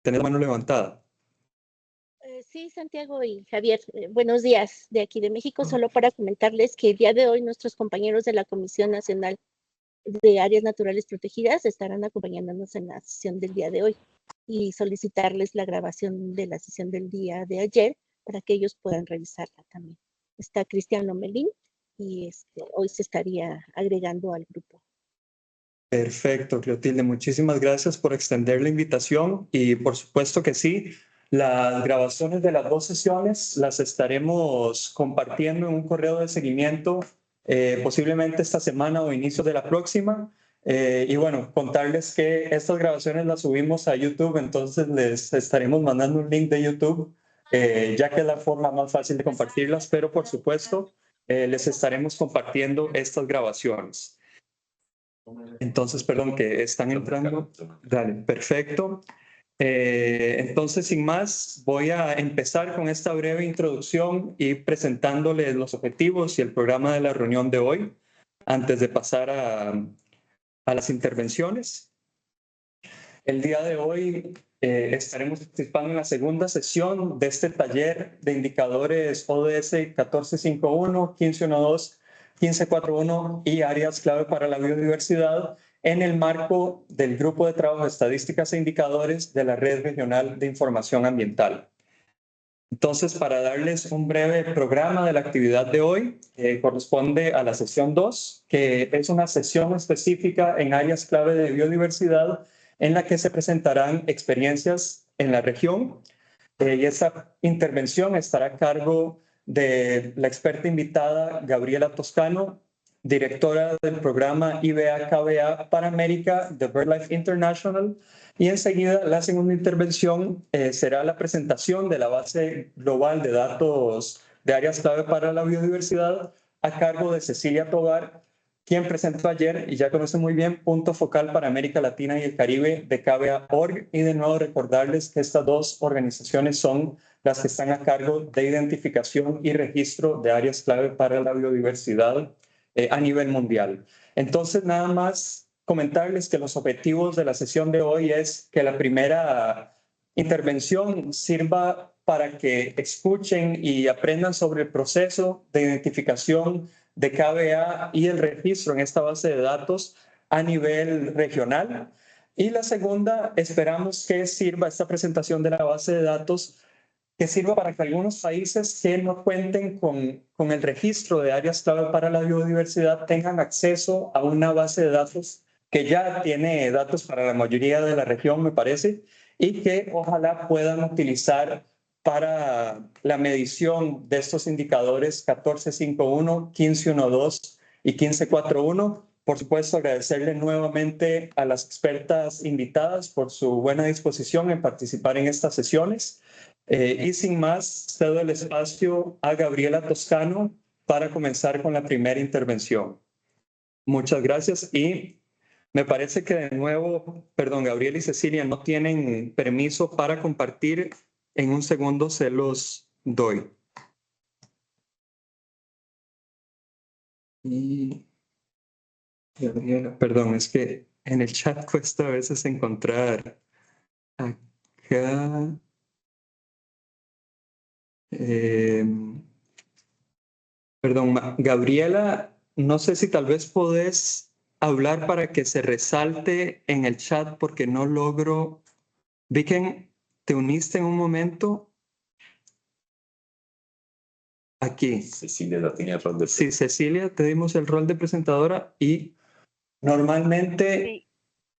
Tenés la mano levantada. Sí, Santiago y Javier, buenos días de aquí de México. Solo para comentarles que el día de hoy nuestros compañeros de la Comisión Nacional de Áreas Naturales Protegidas estarán acompañándonos en la sesión del día de hoy y solicitarles la grabación de la sesión del día de ayer para que ellos puedan revisarla también. Está Cristian Lomelín y hoy se estaría agregando al grupo. Perfecto, Clotilde. Muchísimas gracias por extender la invitación y por supuesto que sí, las grabaciones de las dos sesiones las estaremos compartiendo en un correo de seguimiento posiblemente esta semana o inicio de la próxima. Y bueno, contarles que estas grabaciones las subimos a YouTube, entonces les estaremos mandando un link de YouTube, ya que es la forma más fácil de compartirlas, pero por supuesto les estaremos compartiendo estas grabaciones. Entonces, perdón, que están entrando. Dale, perfecto. Entonces, sin más, voy a empezar con esta breve introducción y presentándoles los objetivos y el programa de la reunión de hoy, antes de pasar a las intervenciones. El día de hoy estaremos participando en la segunda sesión de este taller de indicadores ODS 1451, 1512, 1541 y áreas clave para la biodiversidad en el marco del Grupo de Trabajo de Estadísticas e Indicadores de la Red Regional de Información Ambiental. Entonces, para darles un breve programa de la actividad de hoy, corresponde a la sesión 2, que es una sesión específica en áreas clave de biodiversidad en la que se presentarán experiencias en la región. Y esa intervención estará a cargo de la experta invitada Gabriela Toscano, directora del programa IBA-KBA para América de BirdLife International. Y enseguida la segunda intervención será la presentación de la base global de datos de áreas clave para la biodiversidad a cargo de Cecilia Tovar, quien presentó ayer y ya conoce muy bien Punto Focal para América Latina y el Caribe de KBA.org. Y de nuevo recordarles que estas dos organizaciones son las que están a cargo de identificación y registro de áreas clave para la biodiversidad a nivel mundial. Entonces, nada más comentarles que los objetivos de la sesión de hoy es que la primera intervención sirva para que escuchen y aprendan sobre el proceso de identificación de KBA y el registro en esta base de datos a nivel regional. Y la segunda, esperamos que sirva esta presentación de la base de datos, que sirva para que algunos países que no cuenten con el registro de áreas clave para la biodiversidad tengan acceso a una base de datos que ya tiene datos para la mayoría de la región, me parece, y que ojalá puedan utilizar para la medición de estos indicadores 1451, 1512 y 1541. Por supuesto, agradecerle nuevamente a las expertas invitadas por su buena disposición en participar en estas sesiones. Y sin más, cedo el espacio a Gabriela Toscano para comenzar con la primera intervención. Muchas gracias y me parece que de nuevo, perdón, Gabriela y Cecilia no tienen permiso para compartir. En un segundo se los doy. Y Gabriela, perdón, es que en el chat cuesta a veces encontrar acá. Perdón, Gabriela, no sé si tal vez podés hablar para que se resalte en el chat porque no logro. Vi que te uniste en un momento. Aquí. Cecilia no tenía el rol de Sí, Cecilia, te dimos el rol de presentadora y normalmente, Sí.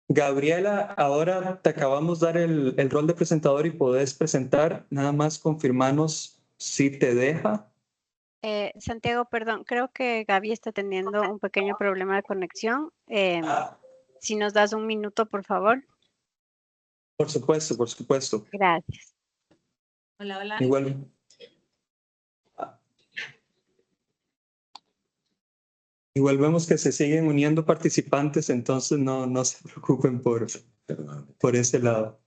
Gabriela, ahora te acabamos de dar el rol de presentador y podés presentar. Nada más confirmarnos si te deja. Santiago, perdón, creo que Gaby está teniendo un pequeño problema de conexión. Si nos das un minuto, por favor. Por supuesto, por supuesto. Gracias. Hola, hola. Igual. Igual vemos que se siguen uniendo participantes, entonces no se preocupen por ese lado.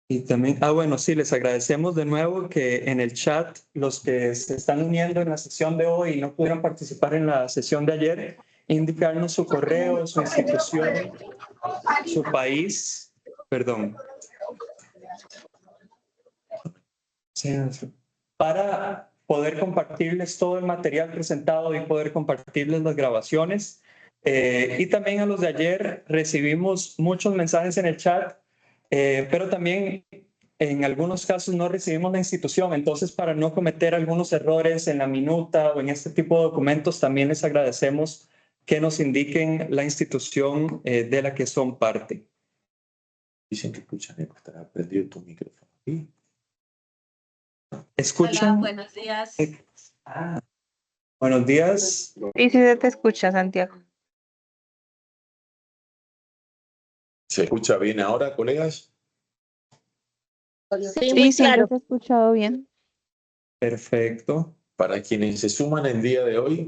Y también, bueno, sí, les agradecemos de nuevo que en el chat los que se están uniendo en la sesión de hoy y no pudieron participar en la sesión de ayer, indicarnos su correo, su institución, su país, perdón, para poder compartirles todo el material presentado y poder compartirles las grabaciones. Y también a los de ayer recibimos muchos mensajes en el chat, pero también en algunos casos no recibimos la institución. Entonces, para no cometer algunos errores en la minuta o en este tipo de documentos, también les agradecemos que nos indiquen la institución de la que son parte. Dicen que escuchan, estará prendido tu micrófono. ¿Sí? ¿Escuchan? Hola, buenos días. Buenos días. Y si te escucha, Santiago. ¿Se escucha bien ahora, colegas? Sí, muy Sí, claro. siempre te he escuchado bien. Perfecto. Para quienes se suman el día de hoy,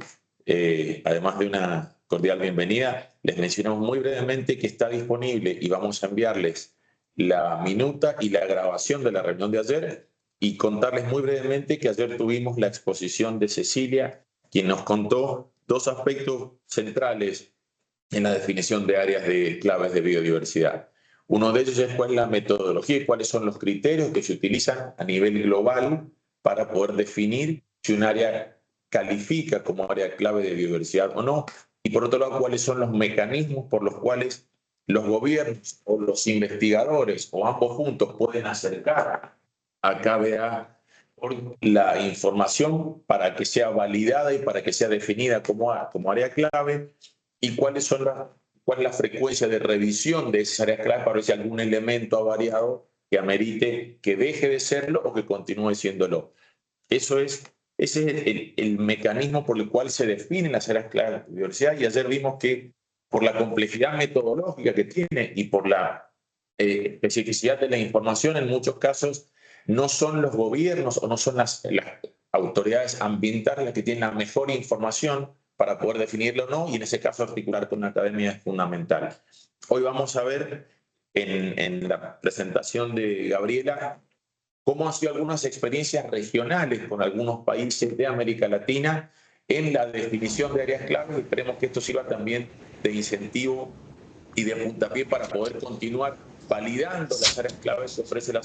además de una cordial bienvenida, les mencionamos muy brevemente que está disponible y vamos a enviarles la minuta y la grabación de la reunión de ayer y contarles muy brevemente que ayer tuvimos la exposición de Cecilia, quien nos contó dos aspectos centrales en la definición de áreas de claves de biodiversidad. Uno de ellos es cuál es la metodología y cuáles son los criterios que se utilizan a nivel global para poder definir si un área califica como área clave de biodiversidad o no. Y por otro lado, cuáles son los mecanismos por los cuales los gobiernos o los investigadores o ambos juntos pueden acercar a KBA por la información para que sea validada y para que sea definida como área clave, y cuál es la frecuencia de revisión de esas áreas clave para ver si algún elemento ha variado que amerite que deje de serlo o que continúe siéndolo. Ese es el mecanismo por el cual se definen las áreas clave de biodiversidad, y ayer vimos que por la complejidad metodológica que tiene y por la especificidad de la información, en muchos casos no son los gobiernos o no son las autoridades ambientales las que tienen la mejor información para poder definirlo o no, y en ese caso articular con la academia es fundamental. Hoy vamos a ver en la presentación de Gabriela cómo han sido algunas experiencias regionales con algunos países de América Latina en la definición de áreas claves, y esperemos que esto sirva también de incentivo y de puntapié para poder continuar validando las áreas claves que ofrece la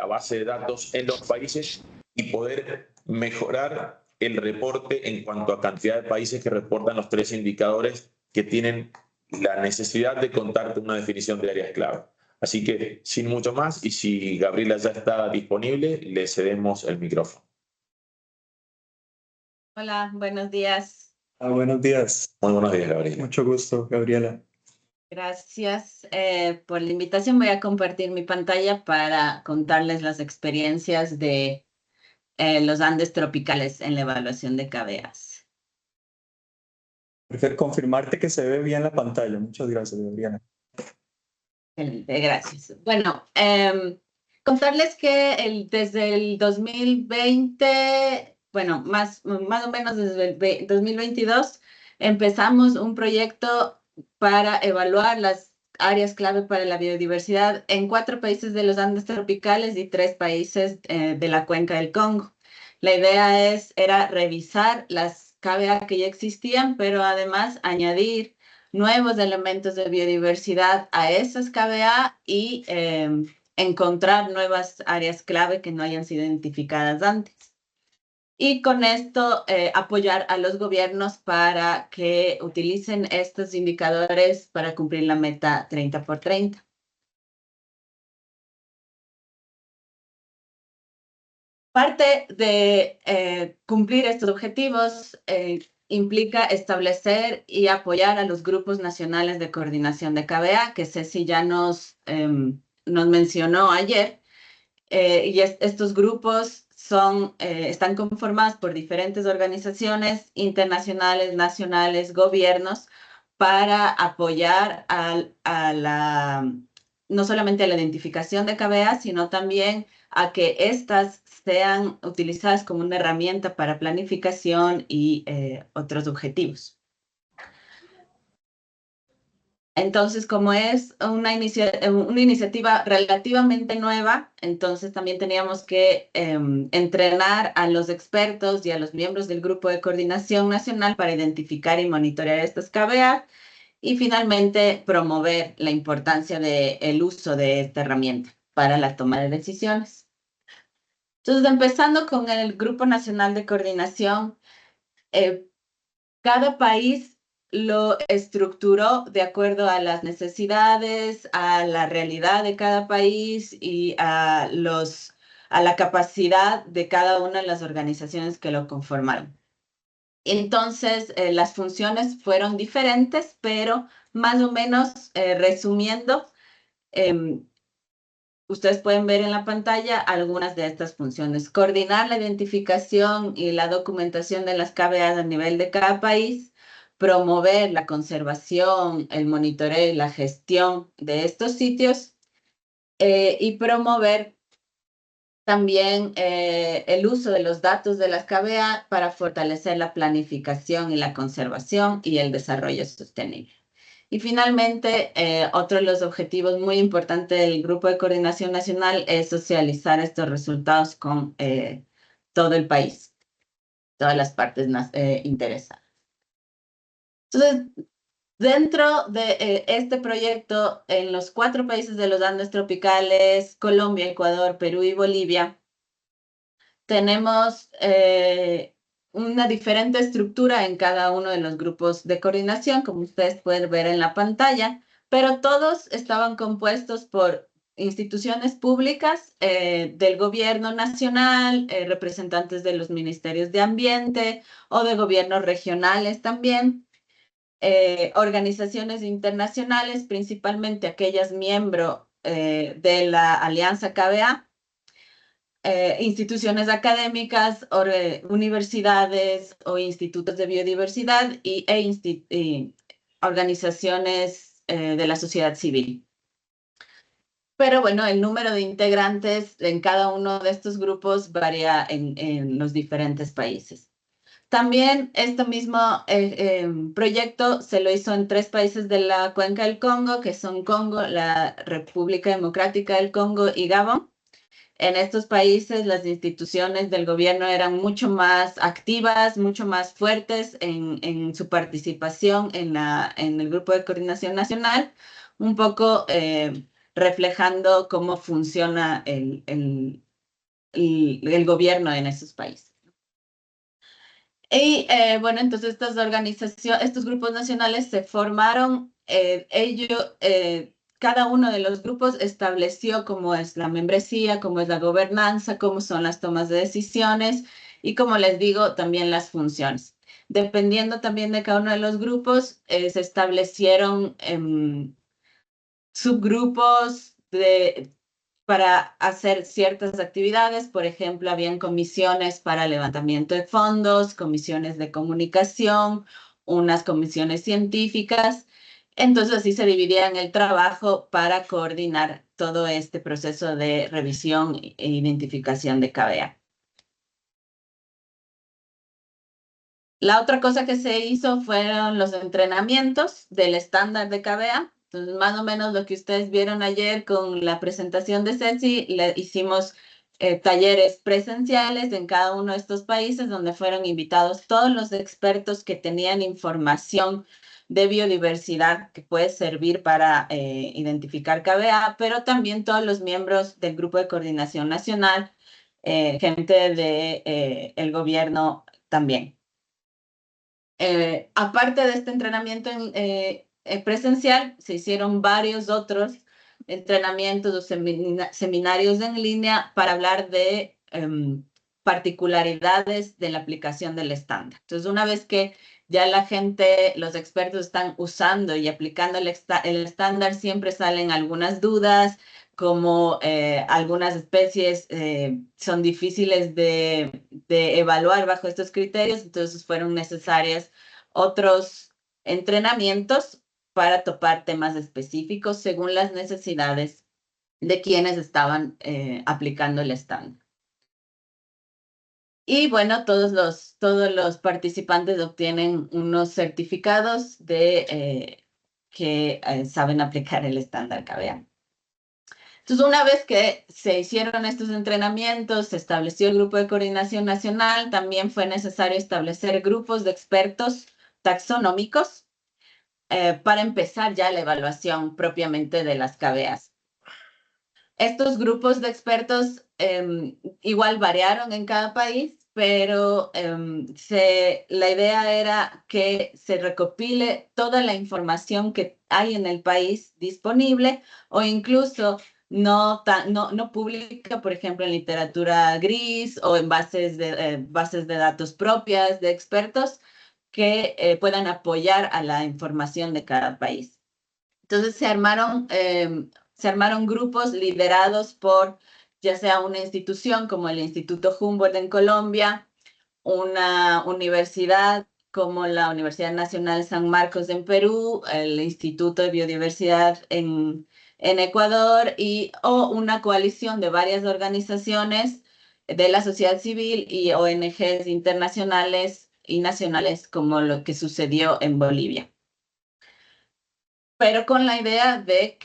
base de datos en los países y poder mejorar el reporte en cuanto a cantidad de países que reportan los 3 indicadores que tienen la necesidad de contar con una definición de áreas clave. Así que, sin mucho más, y si Gabriela ya está disponible, le cedemos el micrófono. Hola, buenos días. Buenos días. Muy buenos días, Gabriela. Mucho gusto, Gabriela. Gracias por la invitación. Voy a compartir mi pantalla para contarles las experiencias de los Andes tropicales en la evaluación de KBAs. Prefiero confirmarte que se ve bien la pantalla. Muchas gracias, Gabriela. Excelente, gracias. Bueno, contarles que desde el 2020, bueno, más o menos desde el 2022, empezamos un proyecto para evaluar las áreas clave para la biodiversidad en 4 países de los Andes tropicales y 3 países de la cuenca del Congo. La idea era revisar las KBA que ya existían, pero además añadir nuevos elementos de biodiversidad a esas KBA y encontrar nuevas áreas clave que no hayan sido identificadas antes. Y con esto apoyar a los gobiernos para que utilicen estos indicadores para cumplir la meta 30x30. Parte de cumplir estos objetivos implica establecer y apoyar a los grupos nacionales de coordinación de KBA, que Ceci ya nos mencionó ayer. Y estos grupos están conformados por diferentes organizaciones internacionales, nacionales, gobiernos, para apoyar no solamente a la identificación de KBA, sino también a que estas sean utilizadas como una herramienta para planificación y otros objetivos. Entonces, como es una iniciativa relativamente nueva, entonces también teníamos que entrenar a los expertos y a los miembros del Grupo de Coordinación Nacional para identificar y monitorear estas KBA y finalmente promover la importancia del uso de esta herramienta para la toma de decisiones. Entonces, empezando con el Grupo Nacional de Coordinación, cada país lo estructuró de acuerdo a las necesidades, a la realidad de cada país y a la capacidad de cada una de las organizaciones que lo conformaron. Entonces, las funciones fueron diferentes, pero más o menos resumiendo, ustedes pueden ver en la pantalla algunas de estas funciones. Coordinar la identificación y la documentación de las KBA a nivel de cada país, promover la conservación, el monitoreo y la gestión de estos sitios y promover también el uso de los datos de las KBA para fortalecer la planificación y la conservación y el desarrollo sostenible. Y finalmente, otro de los objetivos muy importantes del Grupo de Coordinación Nacional es socializar estos resultados con todo el país, todas las partes interesadas. Entonces, dentro de este proyecto, en los 4 países de los Andes tropicales, Colombia, Ecuador, Perú y Bolivia, tenemos una diferente estructura en cada uno de los grupos de coordinación, como ustedes pueden ver en la pantalla, pero todos estaban compuestos por instituciones públicas del gobierno nacional, representantes de los ministerios de ambiente o de gobiernos regionales también, organizaciones internacionales, principalmente aquellas miembros de la Alianza KBA, instituciones académicas, universidades o institutos de biodiversidad y organizaciones de la sociedad civil. Pero bueno, el número de integrantes en cada uno de estos grupos varía en los diferentes países. También este mismo proyecto se lo hizo en 3 países de la Cuenca del Congo, que son Congo, la República Democrática del Congo y Gabón. En estos países las instituciones del gobierno eran mucho más activas, mucho más fuertes en su participación en el Grupo de Coordinación Nacional, un poco reflejando cómo funciona el gobierno en esos países. Y bueno, entonces estos grupos nacionales se formaron, cada uno de los grupos estableció cómo es la membresía, cómo es la gobernanza, cómo son las tomas de decisiones y, como les digo, también las funciones. Dependiendo también de cada uno de los grupos, se establecieron subgrupos para hacer ciertas actividades. Por ejemplo, habían comisiones para levantamiento de fondos, comisiones de comunicación, unas comisiones científicas. Entonces, así se dividían el trabajo para coordinar todo este proceso de revisión e identificación de KBA. La otra cosa que se hizo fueron los entrenamientos del estándar de KBA. Entonces, más o menos lo que ustedes vieron ayer con la presentación de Ceci, le hicimos talleres presenciales en cada uno de estos países donde fueron invitados todos los expertos que tenían información de biodiversidad que puede servir para identificar KBA, pero también todos los miembros del Grupo de Coordinación Nacional, gente del gobierno también. Aparte de este entrenamiento presencial, se hicieron varios otros entrenamientos o seminarios en línea para hablar de particularidades de la aplicación del estándar. Entonces, una vez que ya la gente, los expertos están usando y aplicando el estándar, siempre salen algunas dudas, como algunas especies son difíciles de evaluar bajo estos criterios, entonces fueron necesarios otros entrenamientos para topar temas específicos según las necesidades de quienes estaban aplicando el estándar. Y bueno, todos los participantes obtienen unos certificados que saben aplicar el estándar KBA. Entonces, una vez que se hicieron estos entrenamientos, se estableció el grupo de coordinación nacional, también fue necesario establecer grupos de expertos taxonómicos para empezar ya la evaluación propiamente de las KBAs. Estos grupos de expertos igual variaron en cada país, pero la idea era que se recopile toda la información que hay en el país disponible o incluso no pública, por ejemplo, en literatura gris o en bases de datos propias de expertos que puedan apoyar a la información de cada país. Entonces se armaron grupos liderados por ya sea una institución como el Instituto Humboldt en Colombia, una universidad como la Universidad Nacional San Marcos en Perú, el Instituto de Biodiversidad en Ecuador o una coalición de varias organizaciones de la sociedad civil y ONGs internacionales y nacionales como lo que sucedió en Bolivia. Pero con la idea de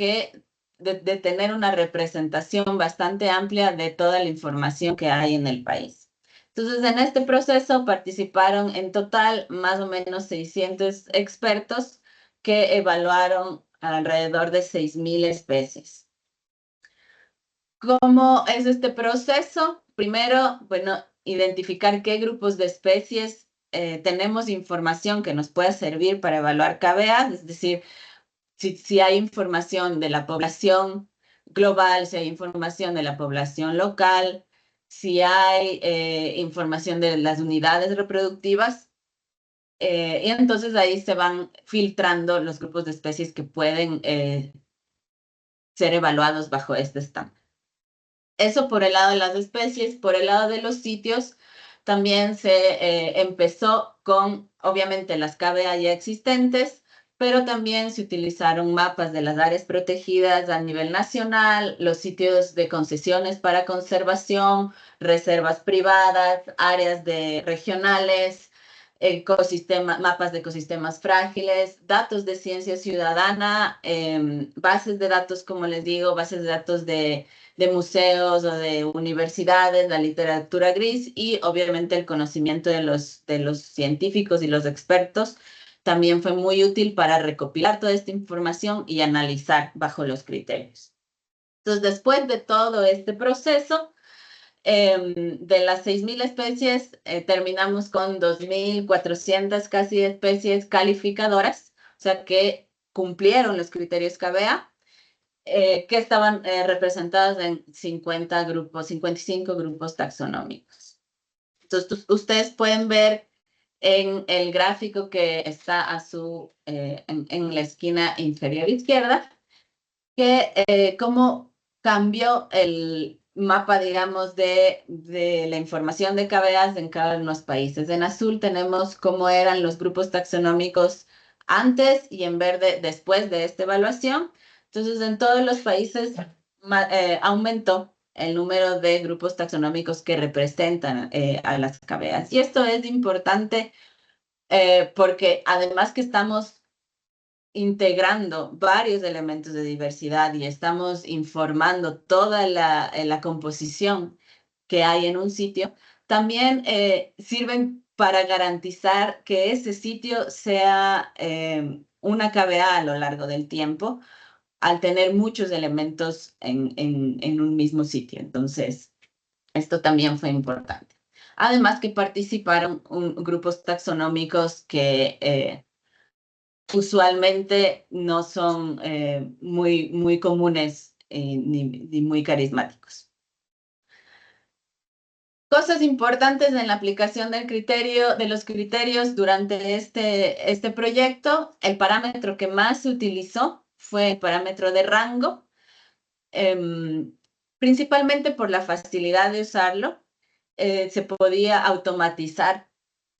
tener una representación bastante amplia de toda la información que hay en el país. Entonces, en este proceso participaron en total más o menos 600 expertos que evaluaron alrededor de 6.000 especies. ¿Cómo es este proceso? Primero, bueno, identificar qué grupos de especies tenemos información que nos pueda servir para evaluar KBA, es decir, si hay información de la población global, si hay información de la población local, si hay información de las unidades reproductivas, y entonces ahí se van filtrando los grupos de especies que pueden ser evaluados bajo este estándar. Eso por el lado de las especies. Por el lado de los sitios, también se empezó con, obviamente, las KBA ya existentes, pero también se utilizaron mapas de las áreas protegidas a nivel nacional, los sitios de concesiones para conservación, reservas privadas, áreas regionales, mapas de ecosistemas frágiles, datos de ciencia ciudadana, bases de datos, como les digo, bases de datos de museos o de universidades, la literatura gris y obviamente el conocimiento de los científicos y los expertos también fue muy útil para recopilar toda esta información y analizar bajo los criterios. Entonces, después de todo este proceso, de las 6.000 especies, terminamos con 2.400 casi especies calificadoras, o sea, que cumplieron los criterios KBA, que estaban representadas en 50 grupos, 55 grupos taxonómicos. Entonces, ustedes pueden ver en el gráfico que está en la esquina inferior izquierda, que cómo cambió el mapa, digamos, de la información de KBAs en cada uno de los países. En azul tenemos cómo eran los grupos taxonómicos antes y en verde después de esta evaluación. Entonces, en todos los países aumentó el número de grupos taxonómicos que representan a las KBAs. Y esto es importante porque además que estamos integrando varios elementos de diversidad y estamos informando toda la composición que hay en un sitio, también sirven para garantizar que ese sitio sea una KBA a lo largo del tiempo, al tener muchos elementos en un mismo sitio. Entonces, esto también fue importante. Además que participaron grupos taxonómicos que usualmente no son muy comunes ni muy carismáticos. Cosas importantes en la aplicación de los criterios durante este proyecto. El parámetro que más se utilizó fue el parámetro de rango, principalmente por la facilidad de usarlo. Se podía automatizar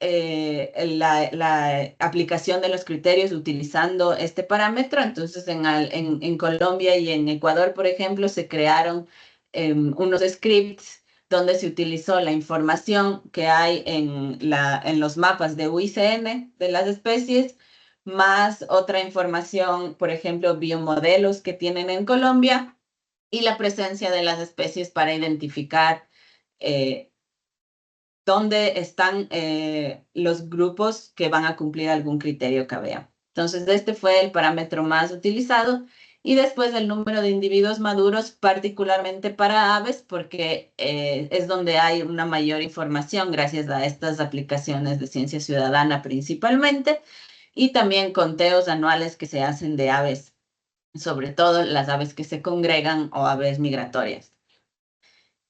la aplicación de los criterios utilizando este parámetro. Entonces, en Colombia y en Ecuador, por ejemplo, se crearon unos scripts donde se utilizó la información que hay en los mapas de UICN de las especies más otra información, por ejemplo, biomodelos que tienen en Colombia y la presencia de las especies para identificar dónde están los grupos que van a cumplir algún criterio KBA. Entonces, este fue el parámetro más utilizado. Y después el número de individuos maduros, particularmente para aves, porque es donde hay una mayor información gracias a estas aplicaciones de ciencia ciudadana principalmente, y también conteos anuales que se hacen de aves, sobre todo las aves que se congregan o aves migratorias.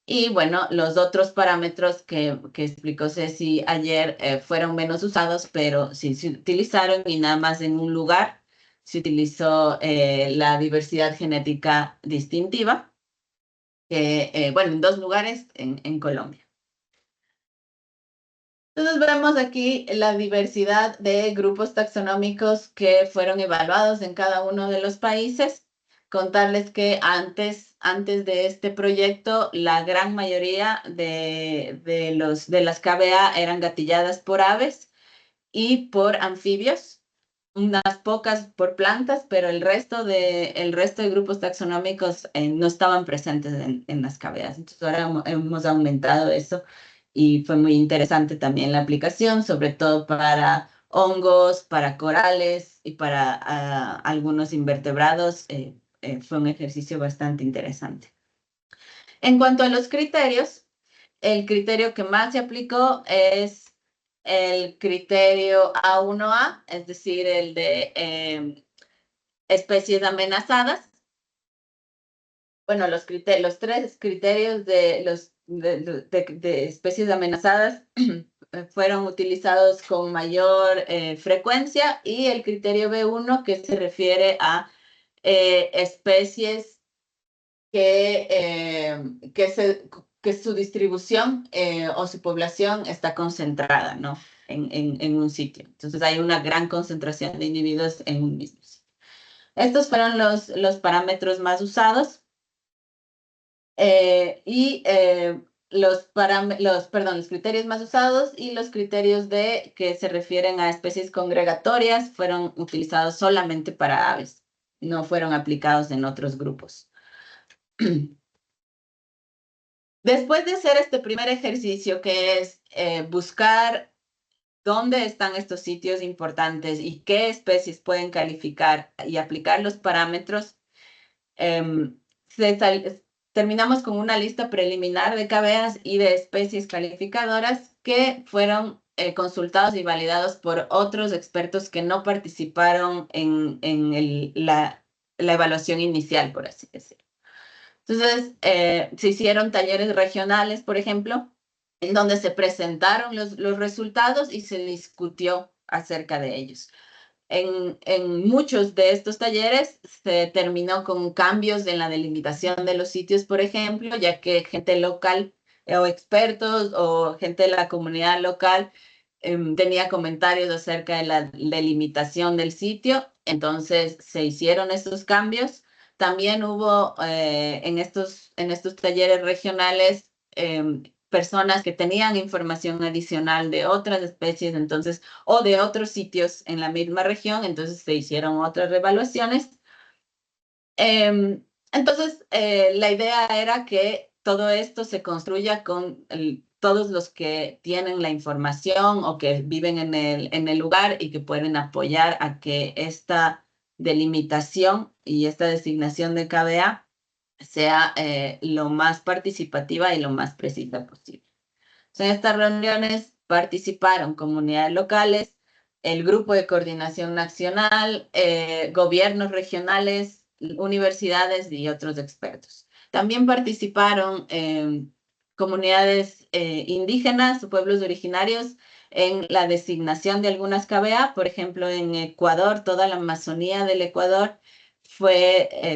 Y bueno, los otros parámetros que explicó Ceci ayer fueron menos usados, pero sí se utilizaron y nada más en un lugar se utilizó la diversidad genética distintiva, bueno, en 2 lugares en Colombia. Entonces vemos aquí la diversidad de grupos taxonómicos que fueron evaluados en cada uno de los países. Contarles que antes de este proyecto, la gran mayoría de las KBA eran gatilladas por aves y por anfibios, unas pocas por plantas, pero el resto de grupos taxonómicos no estaban presentes en las KBAs. Entonces ahora hemos aumentado eso y fue muy interesante también la aplicación, sobre todo para hongos, para corales y para algunos invertebrados. Fue un ejercicio bastante interesante. En cuanto a los criterios, el criterio que más se aplicó es el criterio A1A, es decir, el de especies amenazadas. Bueno, los 3 criterios de especies amenazadas fueron utilizados con mayor frecuencia, y el criterio B1, que se refiere a especies que su distribución o su población está concentrada, ¿no? en un sitio. Entonces hay una gran concentración de individuos en un mismo sitio. Estos fueron los parámetros más usados. Los criterios más usados y los criterios que se refieren a especies congregatorias fueron utilizados solamente para aves, no fueron aplicados en otros grupos. Después de hacer este primer ejercicio, que es buscar dónde están estos sitios importantes y qué especies pueden calificar y aplicar los parámetros, terminamos con una lista preliminar de KBAs y de especies calificadoras que fueron consultados y validados por otros expertos que no participaron en la evaluación inicial, por así decirlo. Entonces, se hicieron talleres regionales, por ejemplo, en donde se presentaron los resultados y se discutió acerca de ellos. En muchos de estos talleres se terminó con cambios en la delimitación de los sitios, por ejemplo, ya que gente local o expertos o gente de la comunidad local tenía comentarios acerca de la delimitación del sitio. Entonces se hicieron estos cambios. También hubo en estos talleres regionales personas que tenían información adicional de otras especies, entonces, o de otros sitios en la misma región, entonces se hicieron otras revaluaciones. Entonces, la idea era que todo esto se construya con todos los que tienen la información o que viven en el lugar y que pueden apoyar a que esta delimitación y esta designación de KBA sea lo más participativa y lo más precisa posible. En estas reuniones participaron comunidades locales, el Grupo de Coordinación Nacional, gobiernos regionales, universidades y otros expertos. También participaron comunidades indígenas o pueblos originarios en la designación de algunas KBA. Por ejemplo, en Ecuador, toda la Amazonía del Ecuador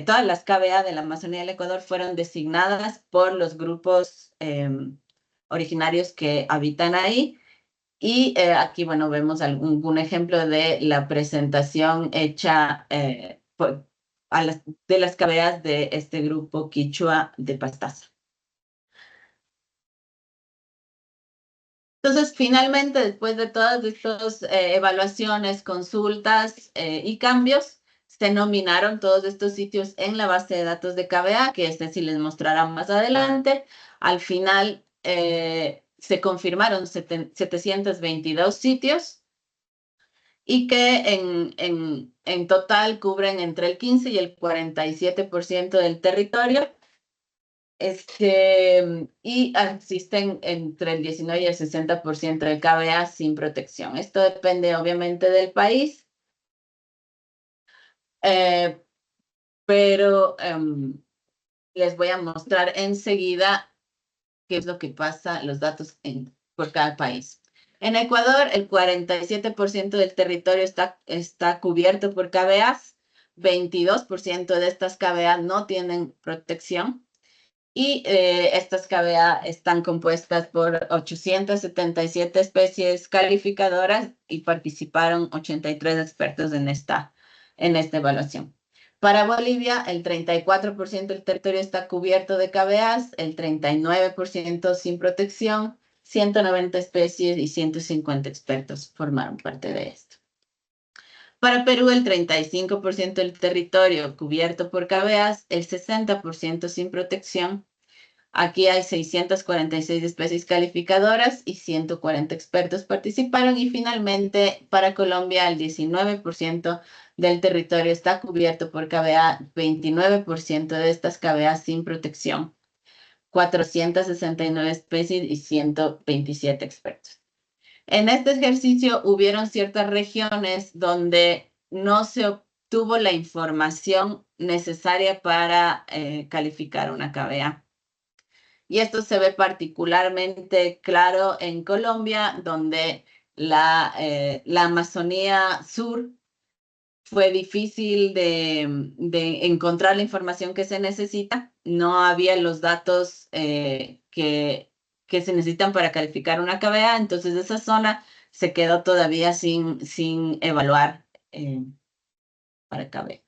todas las KBA de la Amazonía del Ecuador fueron designadas por los grupos originarios que habitan ahí. Y aquí, bueno, vemos algún ejemplo de la presentación hecha de las KBAs de este grupo quichua de Pastaza. Entonces, finalmente, después de todas estas evaluaciones, consultas y cambios, se nominaron todos estos sitios en la base de datos de KBA, que sí les mostrará más adelante. Al final, se confirmaron 722 sitios y que en total cubren entre el 15 y el 47% del territorio. Y existen entre el 19 y el 60% de KBA sin protección. Esto depende obviamente del país, pero les voy a mostrar enseguida qué es lo que pasa, los datos por cada país. En Ecuador, el 47% del territorio está cubierto por KBAs, 22% de estas KBA no tienen protección. Y estas KBA están compuestas por 877 especies calificadoras y participaron 83 expertos en esta evaluación. Para Bolivia, el 34% del territorio está cubierto de KBAs, el 39% sin protección, 190 especies y 150 expertos formaron parte de esto. Para Perú, el 35% del territorio cubierto por KBAs, el 60% sin protección. Aquí hay 646 especies calificadoras y 140 expertos participaron. Y finalmente, para Colombia, el 19% del territorio está cubierto por KBA, 29% de estas KBA sin protección, 469 especies y 127 expertos. En este ejercicio hubieron ciertas regiones donde no se obtuvo la información necesaria para calificar una KBA. Y esto se ve particularmente claro en Colombia, donde la Amazonía Sur fue difícil de encontrar la información que se necesita. No había los datos que se necesitan para calificar una KBA, entonces esa zona se quedó todavía sin evaluar para KBA.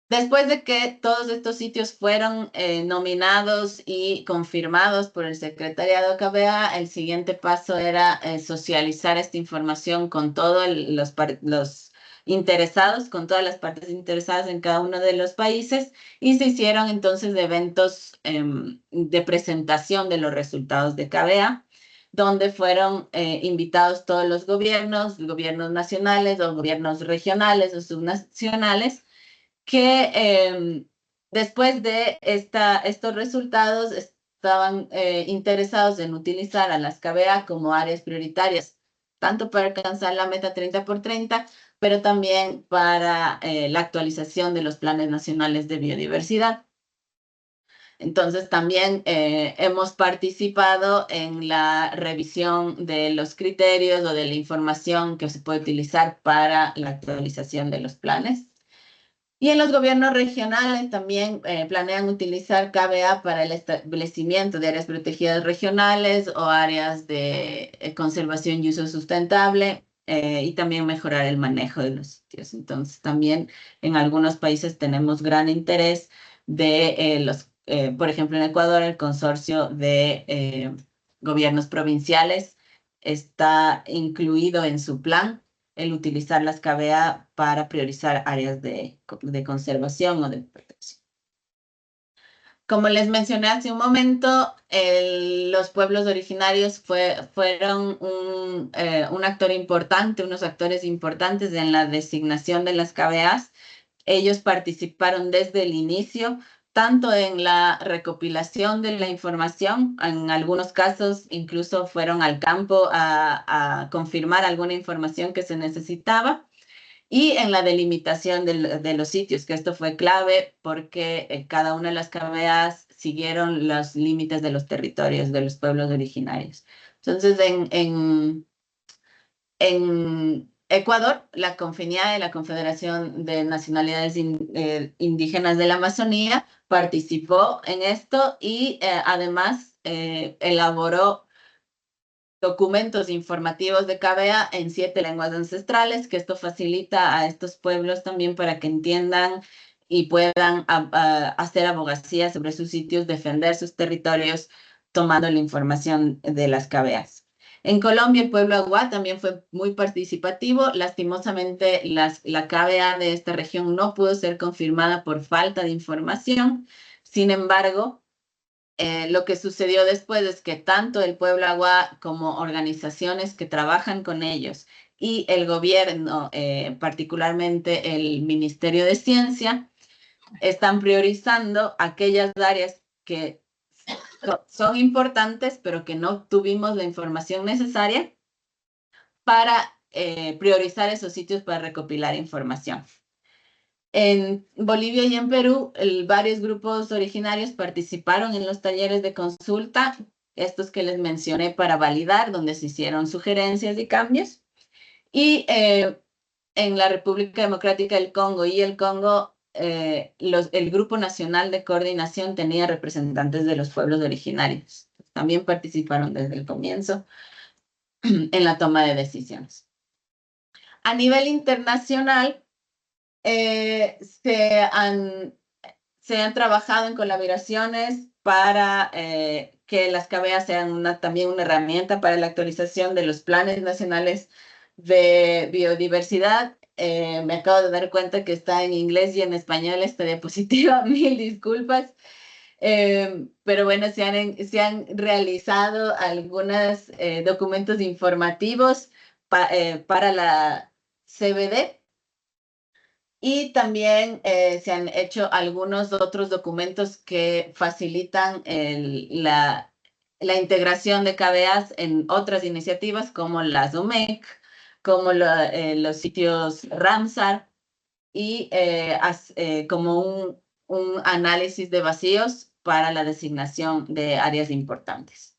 Después de que todos estos sitios fueron nominados y confirmados por el secretariado KBA, el siguiente paso era socializar esta información con todos los interesados, con todas las partes interesadas en cada uno de los países, y se hicieron entonces eventos de presentación de los resultados de KBA, donde fueron invitados todos los gobiernos nacionales o gobiernos regionales o subnacionales, que después de estos resultados estaban interesados en utilizar a las KBA como áreas prioritarias, tanto para alcanzar la meta 30x30, pero también para la actualización de los planes nacionales de biodiversidad. Entonces también hemos participado en la revisión de los criterios o de la información que se puede utilizar para la actualización de los planes. Y en los gobiernos regionales también planean utilizar KBA para el establecimiento de áreas protegidas regionales o áreas de conservación y uso sustentable, y también mejorar el manejo de los sitios. Entonces también en algunos países tenemos gran interés de por ejemplo en Ecuador, el consorcio de gobiernos provinciales está incluido en su plan el utilizar las KBA para priorizar áreas de conservación o de protección. Como les mencioné hace un momento, los pueblos originarios fueron un actor importante, unos actores importantes en la designación de las KBAs. Ellos participaron desde el inicio, tanto en la recopilación de la información, en algunos casos incluso fueron al campo a confirmar alguna información que se necesitaba, y en la delimitación de los sitios, que esto fue clave porque cada una de las KBAs siguieron los límites de los territorios de los pueblos originarios. Entonces, en Ecuador, la CONFINIAE, la Confederación de Nacionalidades Indígenas de la Amazonía, participó en esto y además elaboró documentos informativos de KBA en 7 lenguas ancestrales, que esto facilita a estos pueblos también para que entiendan y puedan hacer abogacía sobre sus sitios, defender sus territorios tomando la información de las KBAs. En Colombia, el pueblo Agua también fue muy participativo. Lastimosamente, la KBA de esta región no pudo ser confirmada por falta de información. Sin embargo, lo que sucedió después es que tanto el pueblo Agua como organizaciones que trabajan con ellos y el gobierno, particularmente el Ministerio de Ciencia, están priorizando aquellas áreas que son importantes, pero que no tuvimos la información necesaria para priorizar esos sitios para recopilar información. En Bolivia y en Perú, varios grupos originarios participaron en los talleres de consulta, estos que les mencioné para validar, donde se hicieron sugerencias y cambios. Y en la República Democrática del Congo y el Congo, el Grupo Nacional de Coordinación tenía representantes de los pueblos originarios. También participaron desde el comienzo en la toma de decisiones. A nivel internacional, se han trabajado en colaboraciones para que las KBA sean también una herramienta para la actualización de los planes nacionales de biodiversidad. Me acabo de dar cuenta que está en inglés y en español esta diapositiva, mil disculpas. Pero bueno, se han realizado algunos documentos informativos para la CBD. Y también se han hecho algunos otros documentos que facilitan la integración de KBAs en otras iniciativas como las OMEC, como los sitios Ramsar y como un análisis de vacíos para la designación de áreas importantes.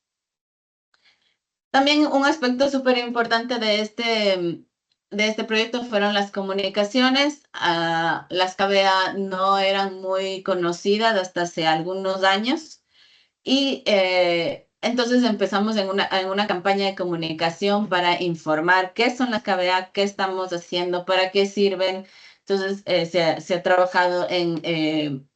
También un aspecto súper importante de este proyecto fueron las comunicaciones. Las KBA no eran muy conocidas hasta hace algunos años y entonces empezamos en una campaña de comunicación para informar qué son las KBA, qué estamos haciendo, para qué sirven. Entonces se ha trabajado en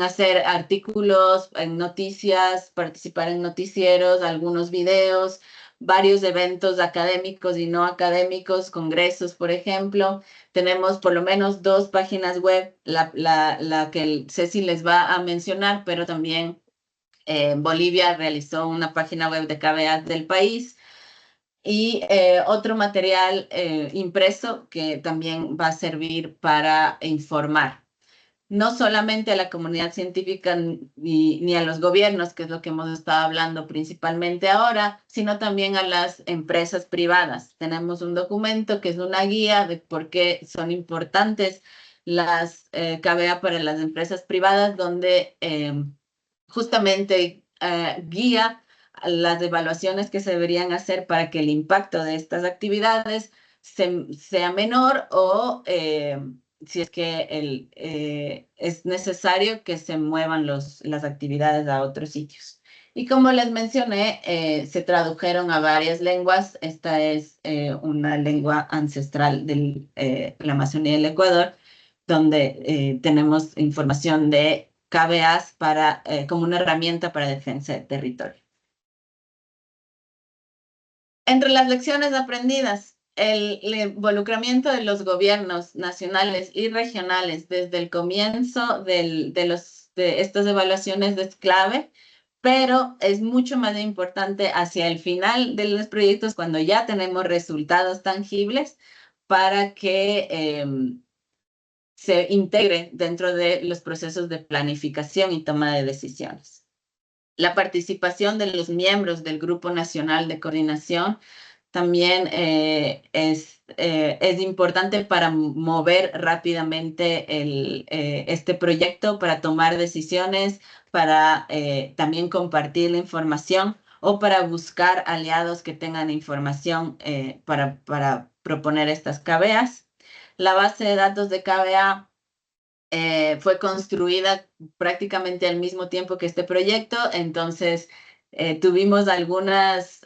hacer artículos, en noticias, participar en noticieros, algunos videos, varios eventos académicos y no académicos, congresos, por ejemplo. Tenemos por lo menos 2 páginas web, la que Ceci les va a mencionar, pero también Bolivia realizó una página web de KBA del país y otro material impreso que también va a servir para informar. No solamente a la comunidad científica ni a los gobiernos, que es lo que hemos estado hablando principalmente ahora, sino también a las empresas privadas. Tenemos un documento que es una guía de por qué son importantes las KBA para las empresas privadas, donde justamente guía las evaluaciones que se deberían hacer para que el impacto de estas actividades sea menor o si es que es necesario que se muevan las actividades a otros sitios. Y como les mencioné, se tradujeron a varias lenguas. Esta es una lengua ancestral de la Amazonía y el Ecuador, donde tenemos información de KBAs como una herramienta para defensa del territorio. Entre las lecciones aprendidas, el involucramiento de los gobiernos nacionales y regionales desde el comienzo de estas evaluaciones es clave, pero es mucho más importante hacia el final de los proyectos, cuando ya tenemos resultados tangibles, para que se integre dentro de los procesos de planificación y toma de decisiones. La participación de los miembros del Grupo Nacional de Coordinación también es importante para mover rápidamente este proyecto, para tomar decisiones, para también compartir la información o para buscar aliados que tengan información para proponer estas KBAs. La base de datos de KBA fue construida prácticamente al mismo tiempo que este proyecto, entonces tuvimos algunos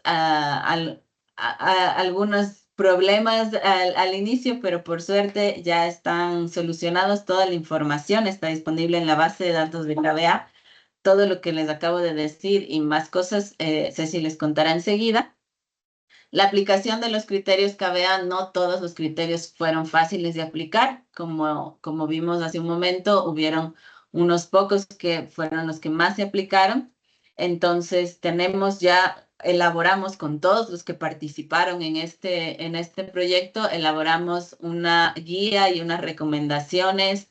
problemas al inicio, pero por suerte ya están solucionados. Toda la información está disponible en la base de datos de KBA todo lo que les acabo de decir y más cosas, Ceci les contará enseguida. La aplicación de los criterios KBA, no todos los criterios fueron fáciles de aplicar. Como vimos hace un momento, hubieron unos pocos que fueron los que más se aplicaron. Entonces, elaboramos con todos los que participaron en este proyecto, elaboramos una guía y unas recomendaciones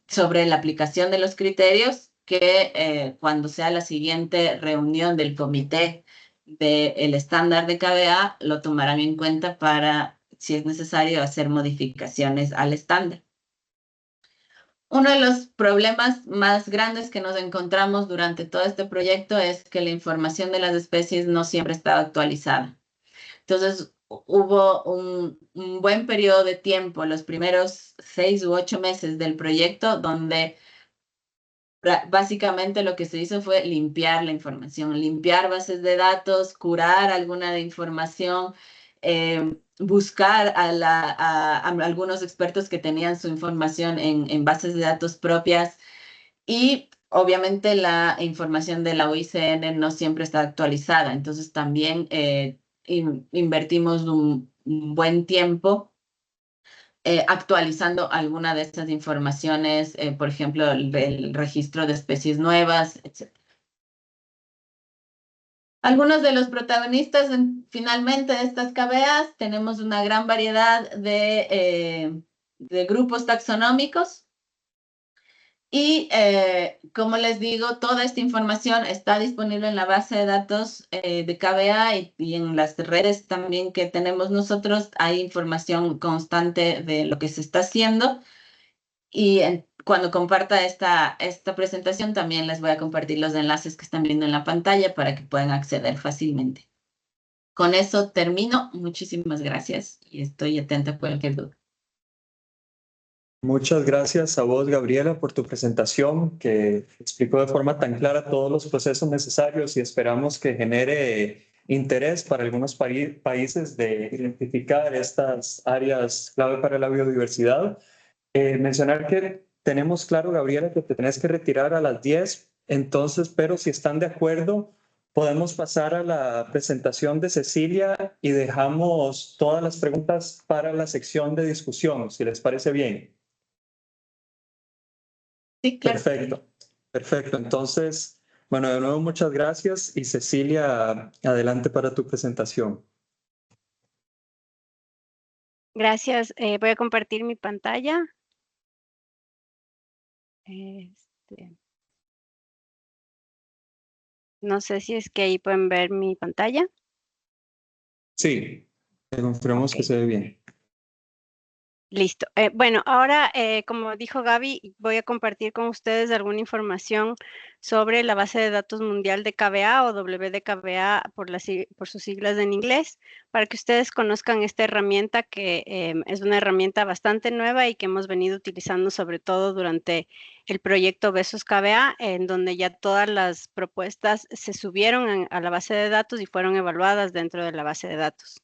sobre la aplicación de los criterios que cuando sea la siguiente reunión del comité del estándar de KBA lo tomarán en cuenta para, si es necesario, hacer modificaciones al estándar. Uno de los problemas más grandes que nos encontramos durante todo este proyecto es que la información de las especies no siempre estaba actualizada. Entonces, hubo un buen periodo de tiempo, los primeros 6 u 8 meses del proyecto, donde básicamente lo que se hizo fue limpiar la información, limpiar bases de datos, curar alguna de información, buscar a algunos expertos que tenían su información en bases de datos propias y obviamente la información de la UICN no siempre está actualizada. Entonces también invertimos un buen tiempo actualizando alguna de estas informaciones, por ejemplo, el registro de especies nuevas, etc. Algunos de los protagonistas finalmente de estas KBAs, tenemos una gran variedad de grupos taxonómicos. Y como les digo, toda esta información está disponible en la base de datos de KBA y en las redes también que tenemos nosotros. Hay información constante de lo que se está haciendo. Y cuando comparta esta presentación también les voy a compartir los enlaces que están viendo en la pantalla para que puedan acceder fácilmente. Con eso termino. Muchísimas gracias y estoy atenta a cualquier duda. Muchas gracias a vos, Gabriela, por tu presentación que explicó de forma tan clara todos los procesos necesarios y esperamos que genere interés para algunos países de identificar estas áreas clave para la biodiversidad. Mencionar que tenemos claro, Gabriela, que te tenés que retirar a las 10, entonces, pero si están de acuerdo, podemos pasar a la presentación de Cecilia y dejamos todas las preguntas para la sección de discusión, si les parece bien. Sí, claro. Perfecto, perfecto. Entonces, bueno, de nuevo muchas gracias y Cecilia, adelante para tu presentación. Gracias. Voy a compartir mi pantalla. No sé si es que ahí pueden ver mi pantalla. Sí, confirmamos que se ve bien. Listo. Bueno, ahora, como dijo Gaby, voy a compartir con ustedes alguna información sobre la base de datos mundial de KBA o WDKBA por sus siglas en inglés, para que ustedes conozcan esta herramienta que es una herramienta bastante nueva y que hemos venido utilizando sobre todo durante el proyecto Besos KBA, en donde ya todas las propuestas se subieron a la base de datos y fueron evaluadas dentro de la base de datos.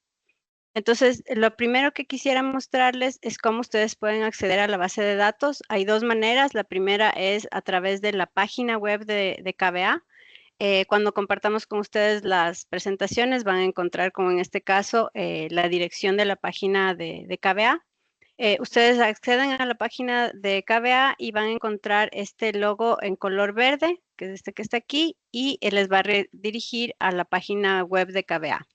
Entonces, lo primero que quisiera mostrarles es cómo ustedes pueden acceder a la base de datos. Hay dos maneras. La primera es a través de la página web de KBA. Cuando compartamos con ustedes las presentaciones, van a encontrar, como en este caso, la dirección de la página de KBA. Ustedes acceden a la página de KBA y van a encontrar este logo en color verde, que es este que está aquí, y les va a redirigir a la página web de KBA.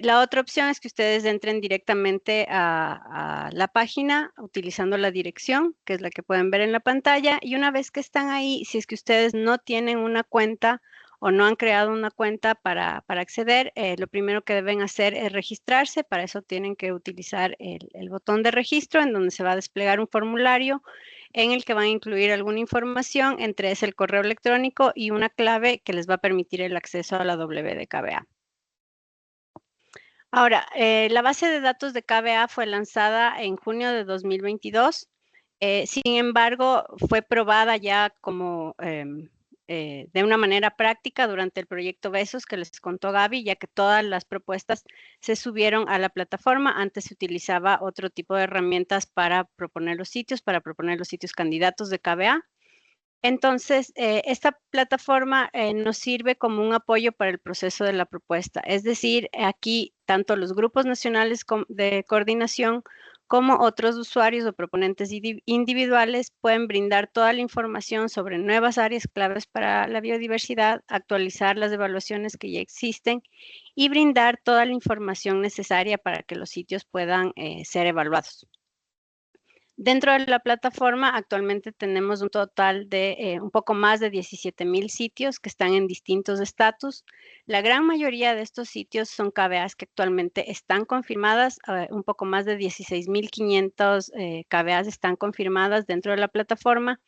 La otra opción es que ustedes entren directamente a la página utilizando la dirección, que es la que pueden ver en la pantalla, y una vez que están ahí, si es que ustedes no tienen una cuenta o no han creado una cuenta para acceder, lo primero que deben hacer es registrarse. Para eso tienen que utilizar el botón de registro, en donde se va a desplegar un formulario en el que van a incluir alguna información, entre ese el correo electrónico y una clave que les va a permitir el acceso a la WDKBA. Ahora, la base de datos de KBA fue lanzada en junio de 2022. Sin embargo, fue probada ya como de una manera práctica durante el proyecto Besos que les contó Gaby, ya que todas las propuestas se subieron a la plataforma. Antes se utilizaba otro tipo de herramientas para proponer los sitios candidatos de KBA. Entonces, esta plataforma nos sirve como un apoyo para el proceso de la propuesta. Es decir, aquí tanto los grupos nacionales de coordinación como otros usuarios o proponentes individuales pueden brindar toda la información sobre nuevas áreas claves para la biodiversidad, actualizar las evaluaciones que ya existen y brindar toda la información necesaria para que los sitios puedan ser evaluados. Dentro de la plataforma actualmente tenemos un total de un poco más de 17,000 sitios que están en distintos estatus. La gran mayoría de estos sitios son KBAs que actualmente están confirmadas. Un poco más de 16,500 KBAs están confirmadas dentro de la plataforma.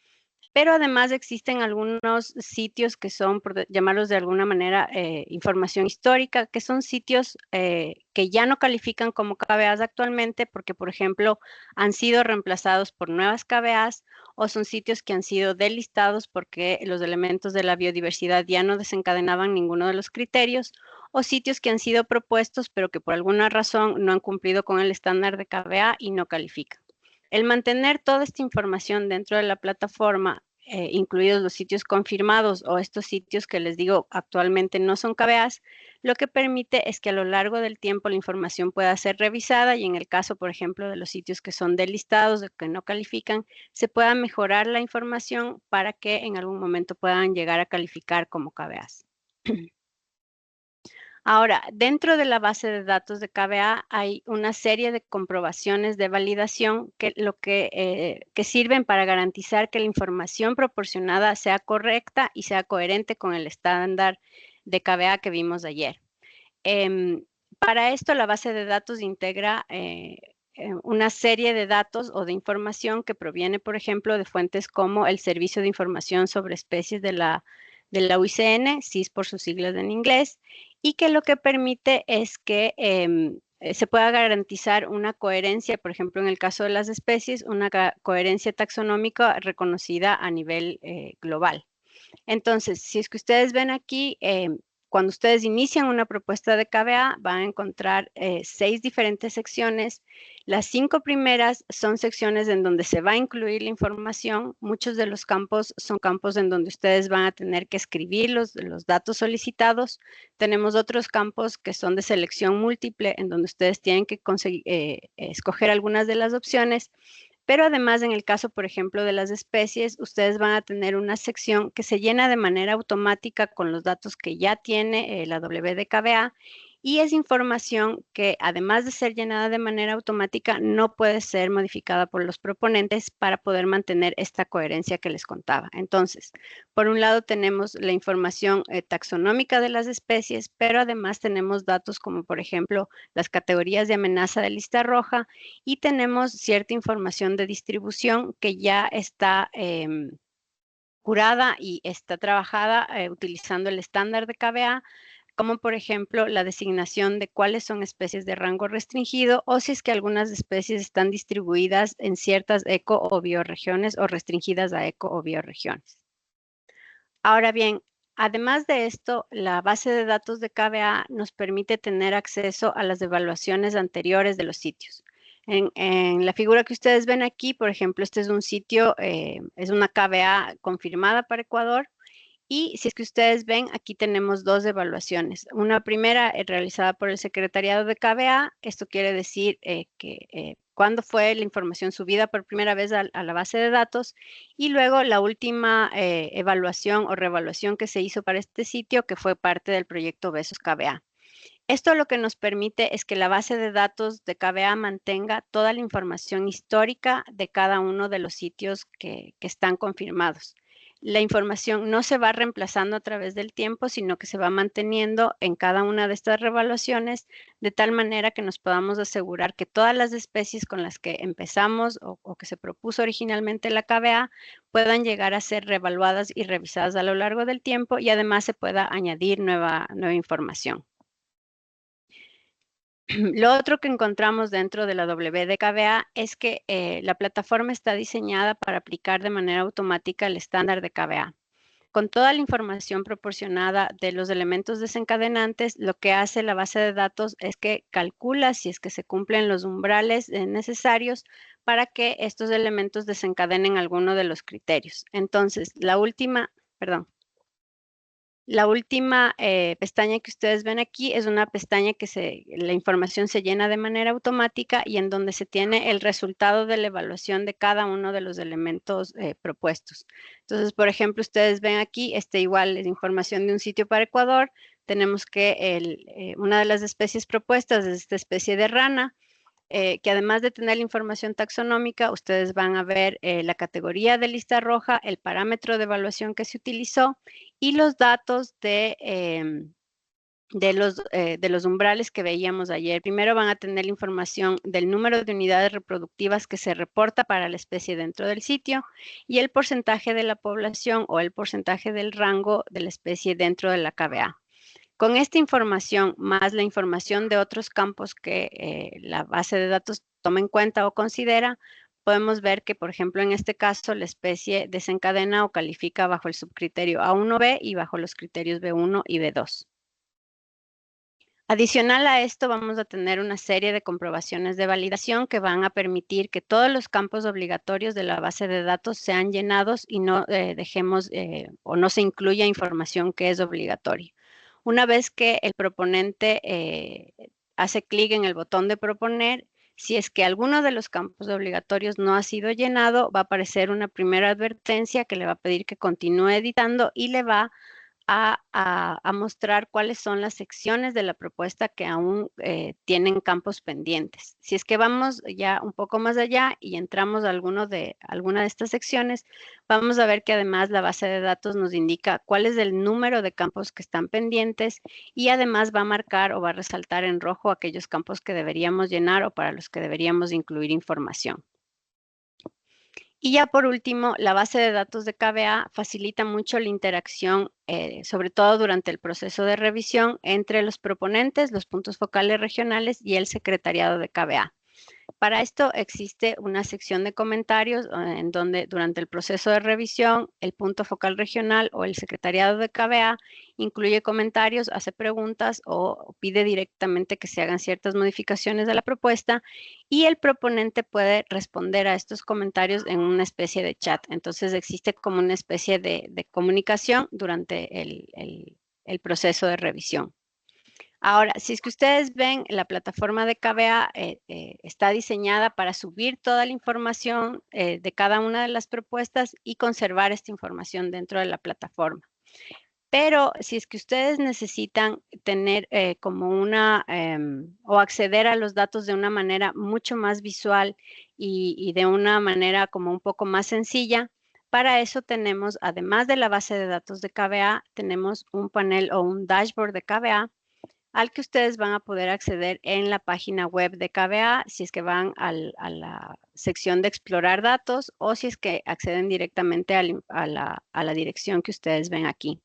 Pero además existen algunos sitios que son, por llamarlos de alguna manera, información histórica, que son sitios que ya no califican como KBAs actualmente porque, por ejemplo, han sido reemplazados por nuevas KBAs o son sitios que han sido delistados porque los elementos de la biodiversidad ya no desencadenaban ninguno de los criterios, o sitios que han sido propuestos pero que por alguna razón no han cumplido con el estándar de KBA y no califican. El mantener toda esta información dentro de la plataforma, incluidos los sitios confirmados o estos sitios que les digo actualmente no son KBAs, lo que permite es que a lo largo del tiempo la información pueda ser revisada y en el caso, por ejemplo, de los sitios que son delistados o que no califican, se pueda mejorar la información para que en algún momento puedan llegar a calificar como KBAs. Ahora, dentro de la base de datos de KBA hay una serie de comprobaciones de validación que sirven para garantizar que la información proporcionada sea correcta y sea coherente con el estándar de KBA que vimos ayer. Para esto, la base de datos integra una serie de datos o de información que proviene, por ejemplo, de fuentes como el Servicio de Información sobre Especies de la UICN, SIS por sus siglas en inglés, y que lo que permite es que se pueda garantizar una coherencia, por ejemplo, en el caso de las especies, una coherencia taxonómica reconocida a nivel global. Entonces, si es que ustedes ven aquí, cuando ustedes inician una propuesta de KBA, van a encontrar 6 diferentes secciones. Las 5 primeras son secciones en donde se va a incluir la información. Muchos de los campos son campos en donde ustedes van a tener que escribir los datos solicitados. Tenemos otros campos que son de selección múltiple, en donde ustedes tienen que escoger algunas de las opciones. Pero además, en el caso, por ejemplo, de las especies, ustedes van a tener una sección que se llena de manera automática con los datos que ya tiene la WDKBA y es información que, además de ser llenada de manera automática, no puede ser modificada por los proponentes para poder mantener esta coherencia que les contaba. Entonces, por un lado tenemos la información taxonómica de las especies, pero además tenemos datos como, por ejemplo, las categorías de amenaza de lista roja y tenemos cierta información de distribución que ya está curada y está trabajada utilizando el estándar de KBA, como por ejemplo la designación de cuáles son especies de rango restringido o si es que algunas especies están distribuidas en ciertas eco o bioregiones o restringidas a eco o bioregiones. Ahora bien, además de esto, la base de datos de KBA nos permite tener acceso a las evaluaciones anteriores de los sitios. En la figura que ustedes ven aquí, por ejemplo, este es un sitio, es una KBA confirmada para Ecuador. Y si es que ustedes ven, aquí tenemos 2 evaluaciones. Una primera realizada por el Secretariado de KBA. Esto quiere decir que cuándo fue la información subida por primera vez a la base de datos. Y luego la última evaluación o reevaluación que se hizo para este sitio, que fue parte del proyecto Besos KBA. Esto lo que nos permite es que la base de datos de KBA mantenga toda la información histórica de cada uno de los sitios que están confirmados. La información no se va reemplazando a través del tiempo, sino que se va manteniendo en cada una de estas reevaluaciones, de tal manera que nos podamos asegurar que todas las especies con las que empezamos o que se propuso originalmente la KBA puedan llegar a ser reevaluadas y revisadas a lo largo del tiempo y además se pueda añadir nueva información. Lo otro que encontramos dentro de la WDKBA es que la plataforma está diseñada para aplicar de manera automática el estándar de KBA. Con toda la información proporcionada de los elementos desencadenantes, lo que hace la base de datos es que calcula si es que se cumplen los umbrales necesarios para que estos elementos desencadenen alguno de los criterios. Entonces, la última pestaña que ustedes ven aquí es una pestaña que la información se llena de manera automática y en donde se tiene el resultado de la evaluación de cada uno de los elementos propuestos. Entonces, por ejemplo, ustedes ven aquí, igual es información de un sitio para Ecuador. Tenemos que una de las especies propuestas es esta especie de rana, que además de tener la información taxonómica, ustedes van a ver la categoría de lista roja, el parámetro de evaluación que se utilizó y los datos de los umbrales que veíamos ayer. Primero van a tener la información del número de unidades reproductivas que se reporta para la especie dentro del sitio y el porcentaje de la población o el porcentaje del rango de la especie dentro de la KBA. Con esta información, más la información de otros campos que la base de datos toma en cuenta o considera, podemos ver que, por ejemplo, en este caso, la especie desencadena o califica bajo el subcriterio A1B y bajo los criterios B1 y B2. Adicional a esto, vamos a tener una serie de comprobaciones de validación que van a permitir que todos los campos obligatorios de la base de datos sean llenados y no dejemos o no se incluya información que es obligatoria. Una vez que el proponente hace clic en el botón de proponer, si es que alguno de los campos obligatorios no ha sido llenado, va a aparecer una primera advertencia que le va a pedir que continúe editando y le va a mostrar cuáles son las secciones de la propuesta que aún tienen campos pendientes. Si es que vamos ya un poco más allá y entramos a alguna de estas secciones, vamos a ver que además la base de datos nos indica cuál es el número de campos que están pendientes y además va a marcar o va a resaltar en rojo aquellos campos que deberíamos llenar o para los que deberíamos incluir información. Y ya por último, la base de datos de KBA facilita mucho la interacción, sobre todo durante el proceso de revisión, entre los proponentes, los puntos focales regionales y el secretariado de KBA. Para esto existe una sección de comentarios en donde durante el proceso de revisión el punto focal regional o el secretariado de KBA incluye comentarios, hace preguntas o pide directamente que se hagan ciertas modificaciones de la propuesta y el proponente puede responder a estos comentarios en una especie de chat. Entonces existe como una especie de comunicación durante el proceso de revisión. Ahora, si es que ustedes ven, la plataforma de KBA está diseñada para subir toda la información de cada una de las propuestas y conservar esta información dentro de la plataforma. Pero si es que ustedes necesitan tener o acceder a los datos de una manera mucho más visual y de una manera como un poco más sencilla, para eso tenemos, además de la base de datos de KBA, tenemos un panel o un dashboard de KBA al que ustedes van a poder acceder en la página web de KBA, si es que van a la sección de explorar datos o si es que acceden directamente a la dirección que ustedes ven aquí.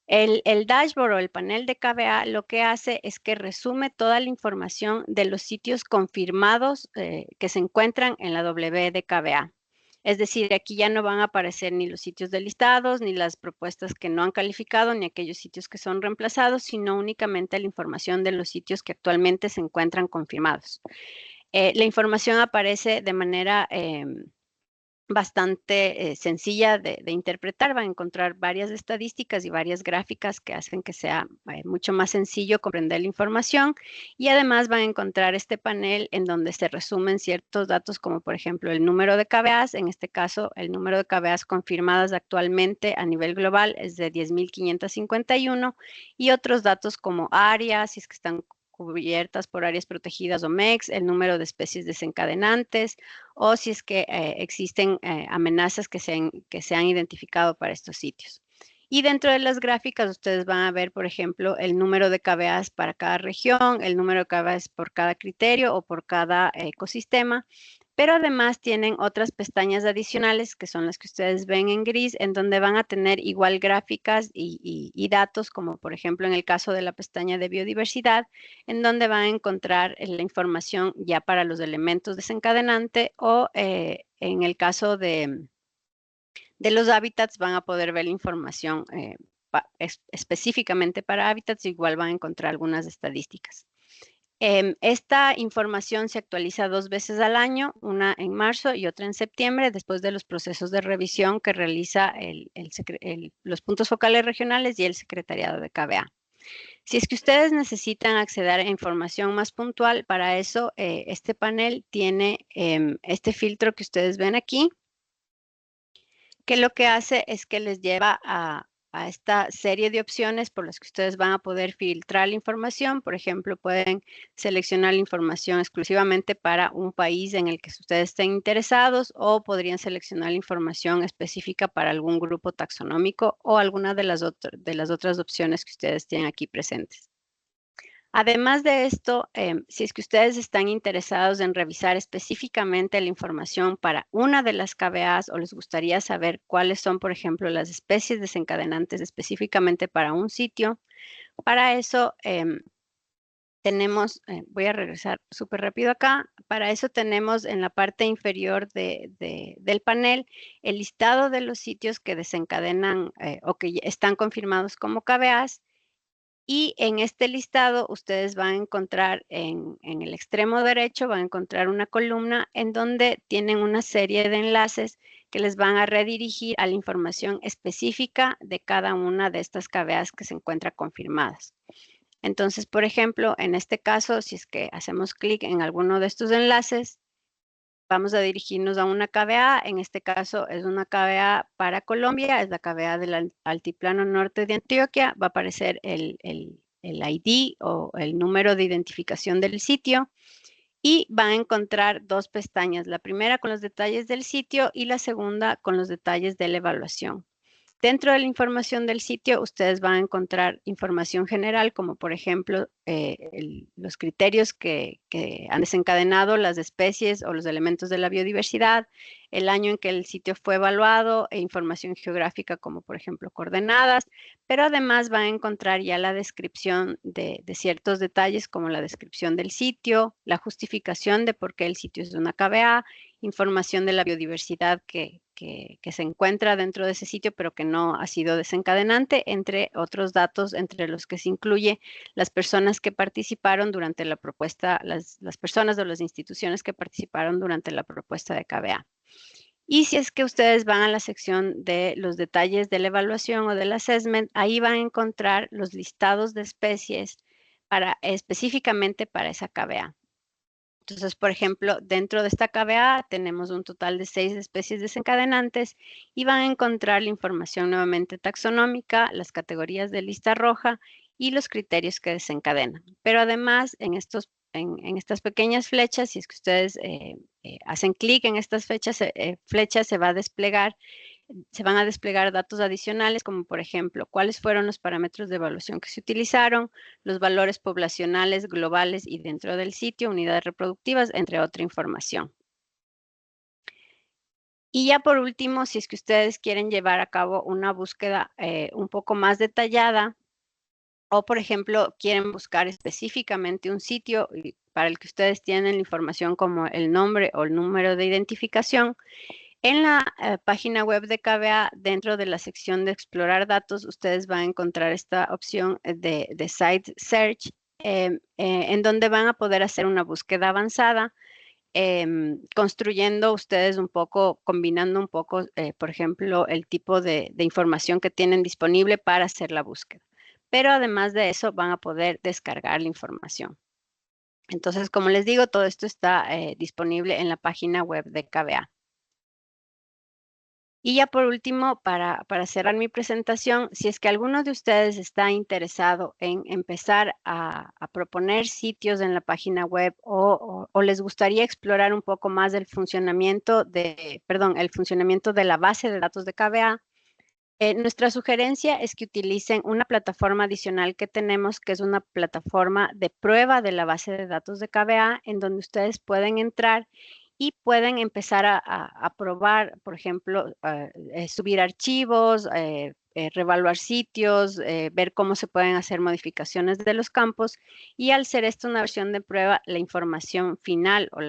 El dashboard o el panel de KBA lo que hace es que resume toda la información de los sitios confirmados que se encuentran en la W de KBA. Es decir, aquí ya no van a aparecer ni los sitios delistados, ni las propuestas que no han calificado, ni aquellos sitios que son reemplazados, sino únicamente la información de los sitios que actualmente se encuentran confirmados. La información aparece de manera bastante sencilla de interpretar. Va a encontrar varias estadísticas y varias gráficas que hacen que sea mucho más sencillo comprender la información y además van a encontrar este panel en donde se resumen ciertos datos como por ejemplo el número de KBAs, en este caso el número de KBAs confirmadas actualmente a nivel global es de 10.551 y otros datos como áreas, si es que están cubiertas por áreas protegidas o MEX, el número de especies desencadenantes o si es que existen amenazas que se han identificado para estos sitios. Y dentro de las gráficas ustedes van a ver, por ejemplo, el número de KBAs para cada región, el número de KBAs por cada criterio o por cada ecosistema, pero además tienen otras pestañas adicionales que son las que ustedes ven en gris, en donde van a tener igual gráficas y datos, como por ejemplo en el caso de la pestaña de biodiversidad, en donde van a encontrar la información ya para los elementos desencadenantes o en el caso de los hábitats van a poder ver la información específicamente para hábitats, igual van a encontrar algunas estadísticas. Esta información se actualiza 2 veces al año, una en marzo y otra en septiembre, después de los procesos de revisión que realiza los puntos focales regionales y el secretariado de KBA. Si es que ustedes necesitan acceder a información más puntual, para eso este panel tiene este filtro que ustedes ven aquí, que lo que hace es que les lleva a esta serie de opciones por las que ustedes van a poder filtrar la información. Por ejemplo, pueden seleccionar la información exclusivamente para un país en el que ustedes estén interesados, o podrían seleccionar la información específica para algún grupo taxonómico o alguna de las otras opciones que ustedes tienen aquí presentes. Además de esto, si es que ustedes están interesados en revisar específicamente la información para una de las KBAs, o les gustaría saber cuáles son, por ejemplo, las especies desencadenantes específicamente para un sitio, para eso tenemos, voy a regresar súper rápido acá, para eso tenemos en la parte inferior del panel el listado de los sitios que desencadenan o que están confirmados como KBAs. Y en este listado ustedes van a encontrar en el extremo derecho, van a encontrar una columna en donde tienen una serie de enlaces que les van a redirigir a la información específica de cada una de estas KBAs que se encuentran confirmadas. Entonces, por ejemplo, en este caso, si es que hacemos clic en alguno de estos enlaces, vamos a dirigirnos a una KBA. En este caso es una KBA para Colombia, es la KBA del Altiplano Norte de Antioquia. Va a aparecer el ID o el número de identificación del sitio, y van a encontrar 2 pestañas, la primera con los detalles del sitio y la segunda con los detalles de la evaluación. Dentro de la información del sitio, ustedes van a encontrar información general, como por ejemplo los criterios que han desencadenado las especies o los elementos de la biodiversidad, el año en que el sitio fue evaluado, e información geográfica como por ejemplo coordenadas, pero además van a encontrar ya la descripción de ciertos detalles, como la descripción del sitio, la justificación de por qué el sitio es de una KBA, información de la biodiversidad que se encuentra dentro de ese sitio, pero que no ha sido desencadenante, entre otros datos, entre los que se incluye las personas que participaron durante la propuesta, las personas o las instituciones que participaron durante la propuesta de KBA. Y si es que ustedes van a la sección de los detalles de la evaluación o del assessment, ahí van a encontrar los listados de especies específicamente para esa KBA. Entonces, por ejemplo, dentro de esta KBA tenemos un total de 6 especies desencadenantes, y van a encontrar la información nuevamente taxonómica, las categorías de lista roja y los criterios que desencadenan. Pero además, en estas pequeñas flechas, si es que ustedes hacen clic en estas flechas, se van a desplegar datos adicionales, como por ejemplo, cuáles fueron los parámetros de evaluación que se utilizaron, los valores poblacionales globales y dentro del sitio, unidades reproductivas, entre otra información. Y ya por último, si es que ustedes quieren llevar a cabo una búsqueda un poco más detallada, o por ejemplo, quieren buscar específicamente un sitio para el que ustedes tienen la información como el nombre o el número de identificación, en la página web de KBA, dentro de la sección de explorar datos, ustedes van a encontrar esta opción de Site Search, en donde van a poder hacer una búsqueda avanzada, construyendo ustedes un poco, combinando un poco, por ejemplo, el tipo de información que tienen disponible para hacer la búsqueda. Pero además de eso, van a poder descargar la información. Entonces, como les digo, todo esto está disponible en la página web de KBA. Y ya por último, para cerrar mi presentación, si es que alguno de ustedes está interesado en empezar a proponer sitios en la página web, o les gustaría explorar un poco más el funcionamiento de la base de datos de KBA, nuestra sugerencia es que utilicen una plataforma adicional que tenemos, que es una plataforma de prueba de la base de datos de KBA, en donde ustedes pueden entrar y pueden empezar a probar, por ejemplo, subir archivos, reevaluar sitios, ver cómo se pueden hacer modificaciones de los campos, y al ser esta una versión de prueba, la información final o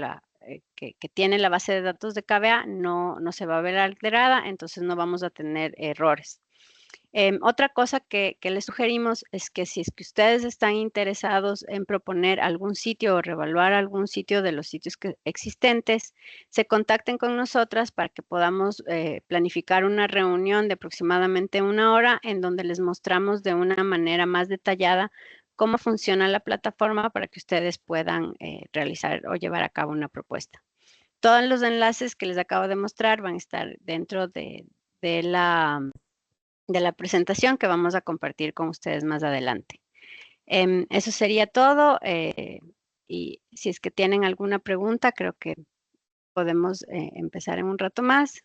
que tiene la base de datos de KBA no se va a ver alterada, entonces no vamos a tener errores. Otra cosa que les sugerimos es que si es que ustedes están interesados en proponer algún sitio o reevaluar algún sitio de los sitios existentes, se contacten con nosotras para que podamos planificar una reunión de aproximadamente 1 hora en donde les mostramos de una manera más detallada cómo funciona la plataforma para que ustedes puedan realizar o llevar a cabo una propuesta. Todos los enlaces que les acabo de mostrar van a estar dentro de la presentación que vamos a compartir con ustedes más adelante. Eso sería todo. Y si es que tienen alguna pregunta, creo que podemos empezar en un rato más.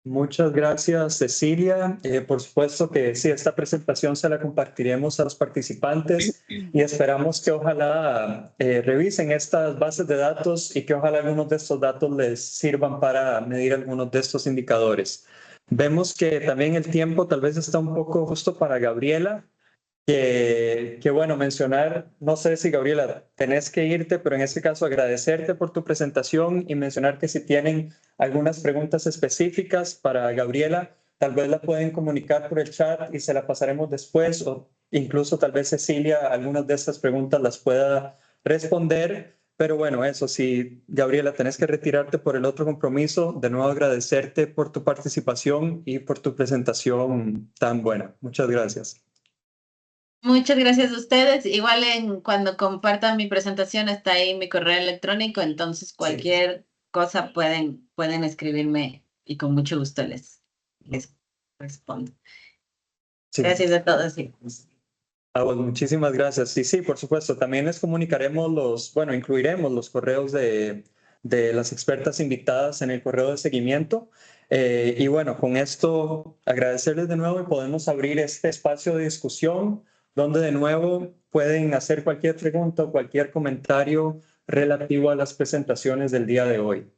Muchas gracias, Cecilia. Por supuesto que sí, esta presentación se la compartiremos a los participantes y esperamos que ojalá revisen estas bases de datos y que ojalá algunos de estos datos les sirvan para medir algunos de estos indicadores. Vemos que también el tiempo tal vez está un poco justo para Gabriela. Que bueno, mencionar, no sé si Gabriela, tenés que irte, pero en este caso agradecerte por tu presentación y mencionar que si tienen algunas preguntas específicas para Gabriela, tal vez la pueden comunicar por el chat y se la pasaremos después, o incluso tal vez Cecilia algunas de estas preguntas las pueda responder. Pero bueno, eso sí, Gabriela, tenés que retirarte por el otro compromiso. De nuevo agradecerte por tu participación y por tu presentación tan buena. Muchas gracias. Muchas gracias a ustedes. Igual cuando compartan mi presentación está ahí mi correo electrónico, entonces cualquier cosa pueden escribirme y con mucho gusto les respondo. Sí. Gracias a todos. Sí. Pues muchísimas gracias. Sí, por supuesto. También les comunicaremos incluiremos los correos de las expertas invitadas en el correo de seguimiento. Y bueno, con esto agradecerles de nuevo y podemos abrir este espacio de discusión donde de nuevo pueden hacer cualquier pregunta o cualquier comentario relativo a las presentaciones del día de hoy.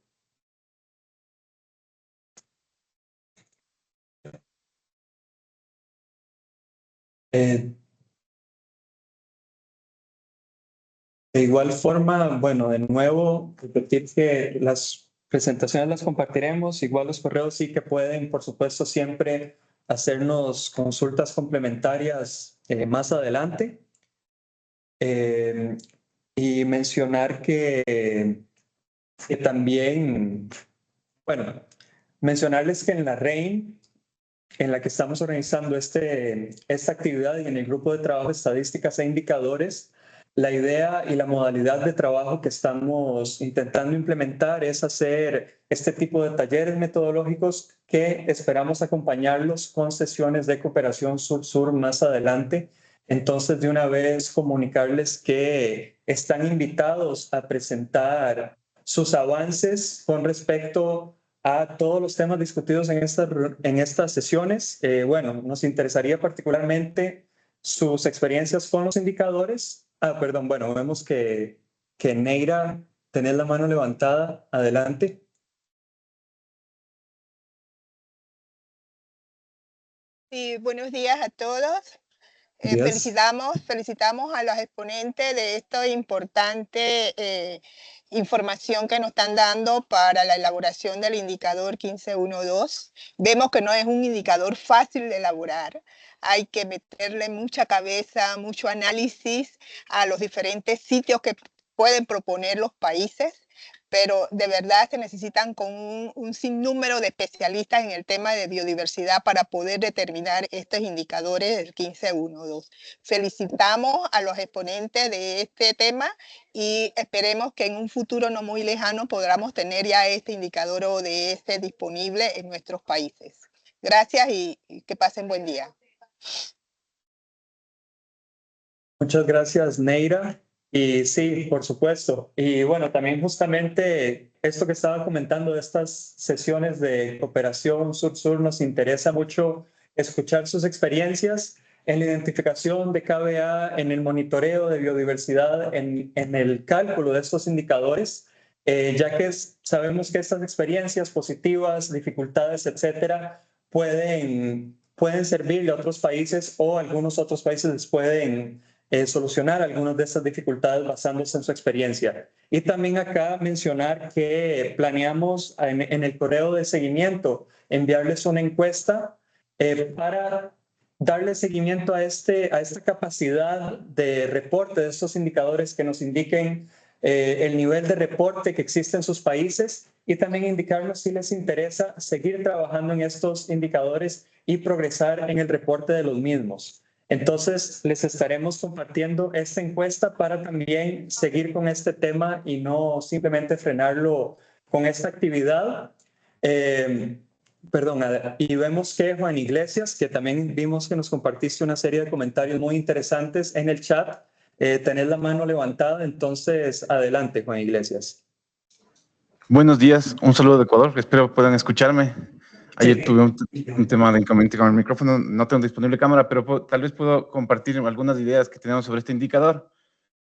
De igual forma, bueno, de nuevo, repetir que las presentaciones las compartiremos, igual los correos sí que pueden, por supuesto, siempre hacernos consultas complementarias más adelante. Y mencionar que también, bueno, mencionarles que en la REIN, en la que estamos organizando esta actividad y en el grupo de trabajo estadísticas e indicadores, la idea y la modalidad de trabajo que estamos intentando implementar es hacer este tipo de talleres metodológicos que esperamos acompañarlos con sesiones de cooperación sur-sur más adelante. Entonces, de una vez comunicarles que están invitados a presentar sus avances con respecto a todos los temas discutidos en estas sesiones. Bueno, nos interesaría particularmente sus experiencias con los indicadores. Perdón, bueno, vemos que Neira, tenés la mano levantada. Adelante. Sí, buenos días a todos. Felicitamos a los exponentes de esta importante información que nos están dando para la elaboración del indicador 15.1.2. Vemos que no es un indicador fácil de elaborar. Hay que meterle mucha cabeza, mucho análisis a los diferentes sitios que pueden proponer los países, pero de verdad se necesitan con un sinnúmero de especialistas en el tema de biodiversidad para poder determinar estos indicadores del 15.1.2. Felicitamos a los exponentes de este tema y esperemos que en un futuro no muy lejano podamos tener ya este indicador ODS disponible en nuestros países. Gracias y que pasen buen día. Muchas gracias, Neira. Y sí, por supuesto. Y bueno, también justamente esto que estaba comentando de estas sesiones de cooperación sur-sur, nos interesa mucho escuchar sus experiencias en la identificación de KBA, en el monitoreo de biodiversidad, en el cálculo de estos indicadores, ya que sabemos que estas experiencias positivas, dificultades, etcétera, pueden servirle a otros países o algunos otros países les pueden solucionar algunas de esas dificultades basándose en su experiencia. Y también acá mencionar que planeamos en el correo de seguimiento enviarles una encuesta para darle seguimiento a esta capacidad de reporte de estos indicadores que nos indiquen el nivel de reporte que existe en sus países y también indicarnos si les interesa seguir trabajando en estos indicadores y progresar en el reporte de los mismos. Entonces, les estaremos compartiendo esta encuesta para también seguir con este tema y no simplemente frenarlo con esta actividad. Y vemos que Juan Iglesias, que también vimos que nos compartiste una serie de comentarios muy interesantes en el chat, tenés la mano levantada, entonces adelante, Juan Iglesias. Buenos días, un saludo de Ecuador, espero puedan escucharme. Ayer tuve un tema de inconveniente con el micrófono, no tengo disponible cámara, pero tal vez puedo compartir algunas ideas que tenemos sobre este indicador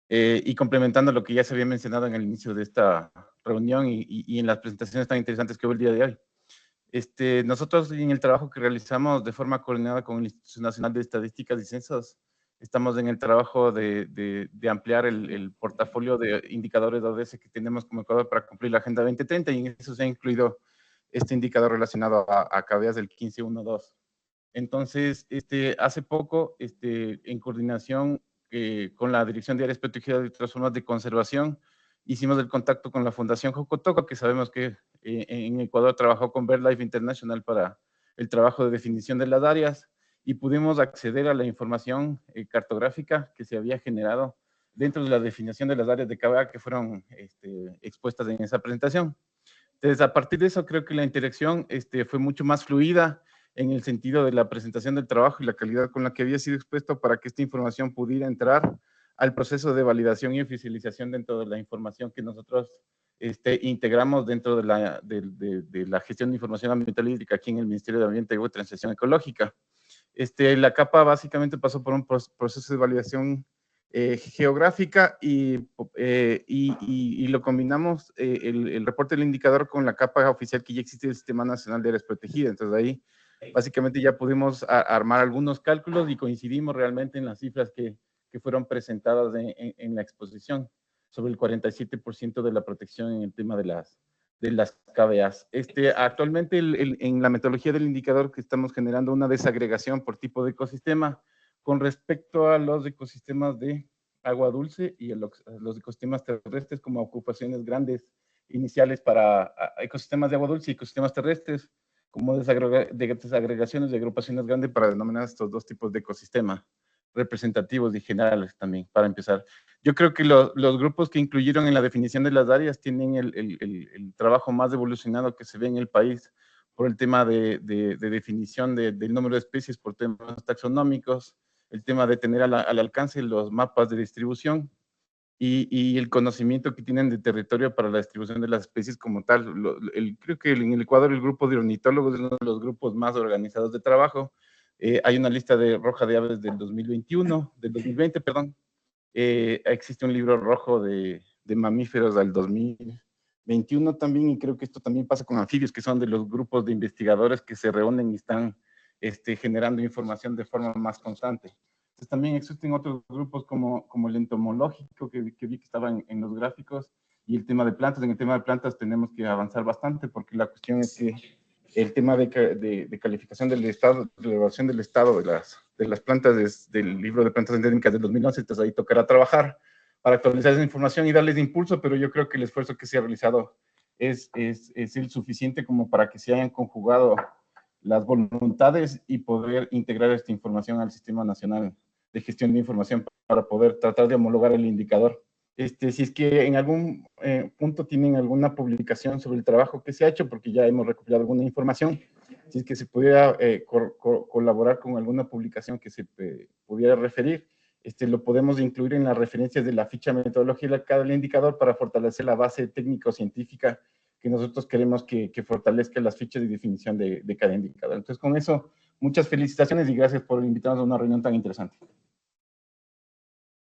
y complementando lo que ya se había mencionado en el inicio de esta reunión y en las presentaciones tan interesantes que hubo el día de hoy. Nosotros en el trabajo que realizamos de forma coordinada con el Instituto Nacional de Estadísticas y Censos, estamos en el trabajo de ampliar el portafolio de indicadores de ODS que tenemos como Ecuador para cumplir la Agenda 2030 y en eso se ha incluido este indicador relacionado a KVAs del 15.1.2. Entonces, hace poco, en coordinación con la Dirección de Áreas Protegidas y otras formas de conservación, hicimos el contacto con la Fundación Jocotoco, que sabemos que en Ecuador trabajó con BirdLife International para el trabajo de definición de las áreas y pudimos acceder a la información cartográfica que se había generado dentro de la definición de las áreas de KVA que fueron expuestas en esa presentación. Entonces, a partir de eso, creo que la interacción fue mucho más fluida en el sentido de la presentación del trabajo y la calidad con la que había sido expuesto para que esta información pudiera entrar al proceso de validación y oficialización dentro de la información que nosotros integramos dentro de la gestión de información ambiental hídrica aquí en el Ministerio de Ambiente, Agua y Transición Ecológica. La capa básicamente pasó por un proceso de validación geográfica y lo combinamos el reporte del indicador con la capa oficial que ya existe del Sistema Nacional de Áreas Protegidas. Entonces ahí básicamente ya pudimos armar algunos cálculos y coincidimos realmente en las cifras que fueron presentadas en la exposición sobre el 47% de la protección en el tema de las KVAs. Actualmente en la metodología del indicador que estamos generando una desagregación por tipo de ecosistema con respecto a los ecosistemas de agua dulce y a los ecosistemas terrestres como ocupaciones grandes iniciales para ecosistemas de agua dulce y ecosistemas terrestres como desagregaciones de agrupaciones grandes para denominar estos dos tipos de ecosistemas representativos y generales también, para empezar. Yo creo que los grupos que incluyeron en la definición de las áreas tienen el trabajo más evolucionado que se ve en el país por el tema de definición del número de especies por temas taxonómicos, el tema de tener al alcance los mapas de distribución y el conocimiento que tienen de territorio para la distribución de las especies como tal. Creo que en el Ecuador el grupo de ornitólogos es uno de los grupos más organizados de trabajo. Hay una lista roja de aves del 2020, perdón. Existe un libro rojo de mamíferos del 2021 también, y creo que esto también pasa con anfibios, que son de los grupos de investigadores que se reúnen y están generando información de forma más constante. Entonces, también existen otros grupos como el entomológico, que vi que estaban en los gráficos, y el tema de plantas. En el tema de plantas tenemos que avanzar bastante, porque la cuestión es que el tema de calificación del estado, de evaluación del estado de las plantas del libro de plantas endémicas del 2011, entonces ahí tocará trabajar para actualizar esa información y darles impulso, pero yo creo que el esfuerzo que se ha realizado es el suficiente como para que se hayan conjugado las voluntades y poder integrar esta información al Sistema Nacional de Gestión de Información para poder tratar de homologar el indicador. Si es que en algún punto tienen alguna publicación sobre el trabajo que se ha hecho, porque ya hemos recopilado alguna información, si es que se pudiera colaborar con alguna publicación que se pudiera referir, lo podemos incluir en las referencias de la ficha metodológica del indicador para fortalecer la base técnico-científica que nosotros queremos que fortalezca las fichas de definición de cada indicador. Entonces, con eso, muchas felicitaciones y gracias por invitarnos a una reunión tan interesante.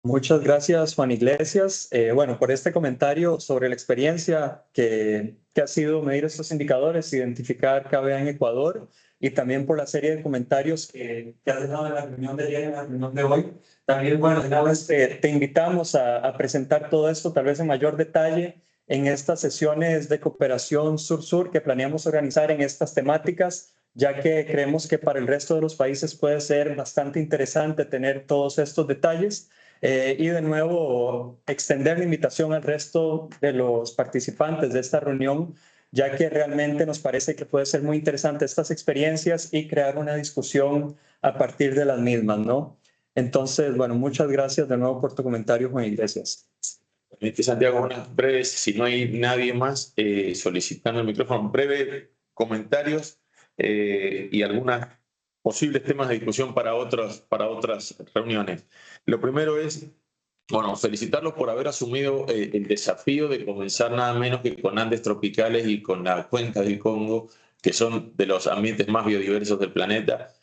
Muchas gracias, Juan Iglesias. Bueno, por este comentario sobre la experiencia que ha sido medir estos indicadores, identificar KVA en Ecuador, y también por la serie de comentarios que has dejado en la reunión de ayer y en la reunión de hoy. También, bueno, una vez te invitamos a presentar todo esto, tal vez en mayor detalle, en estas sesiones de cooperación sur-sur que planeamos organizar en estas temáticas, ya que creemos que para el resto de los países puede ser bastante interesante tener todos estos detalles. Y de nuevo, extender la invitación al resto de los participantes de esta reunión, ya que realmente nos parece que puede ser muy interesante estas experiencias y crear una discusión a partir de las mismas, ¿no? Entonces, bueno, muchas gracias de nuevo por tu comentario, Juan Iglesias. Santiago, unas breves, si no hay nadie más solicitando el micrófono, breves comentarios y algunos posibles temas de discusión para otras reuniones. Lo primero es, bueno, felicitarlos por haber asumido el desafío de comenzar nada menos que con Andes tropicales y con la cuenca del Congo, que son de los ambientes más biodiversos del planeta.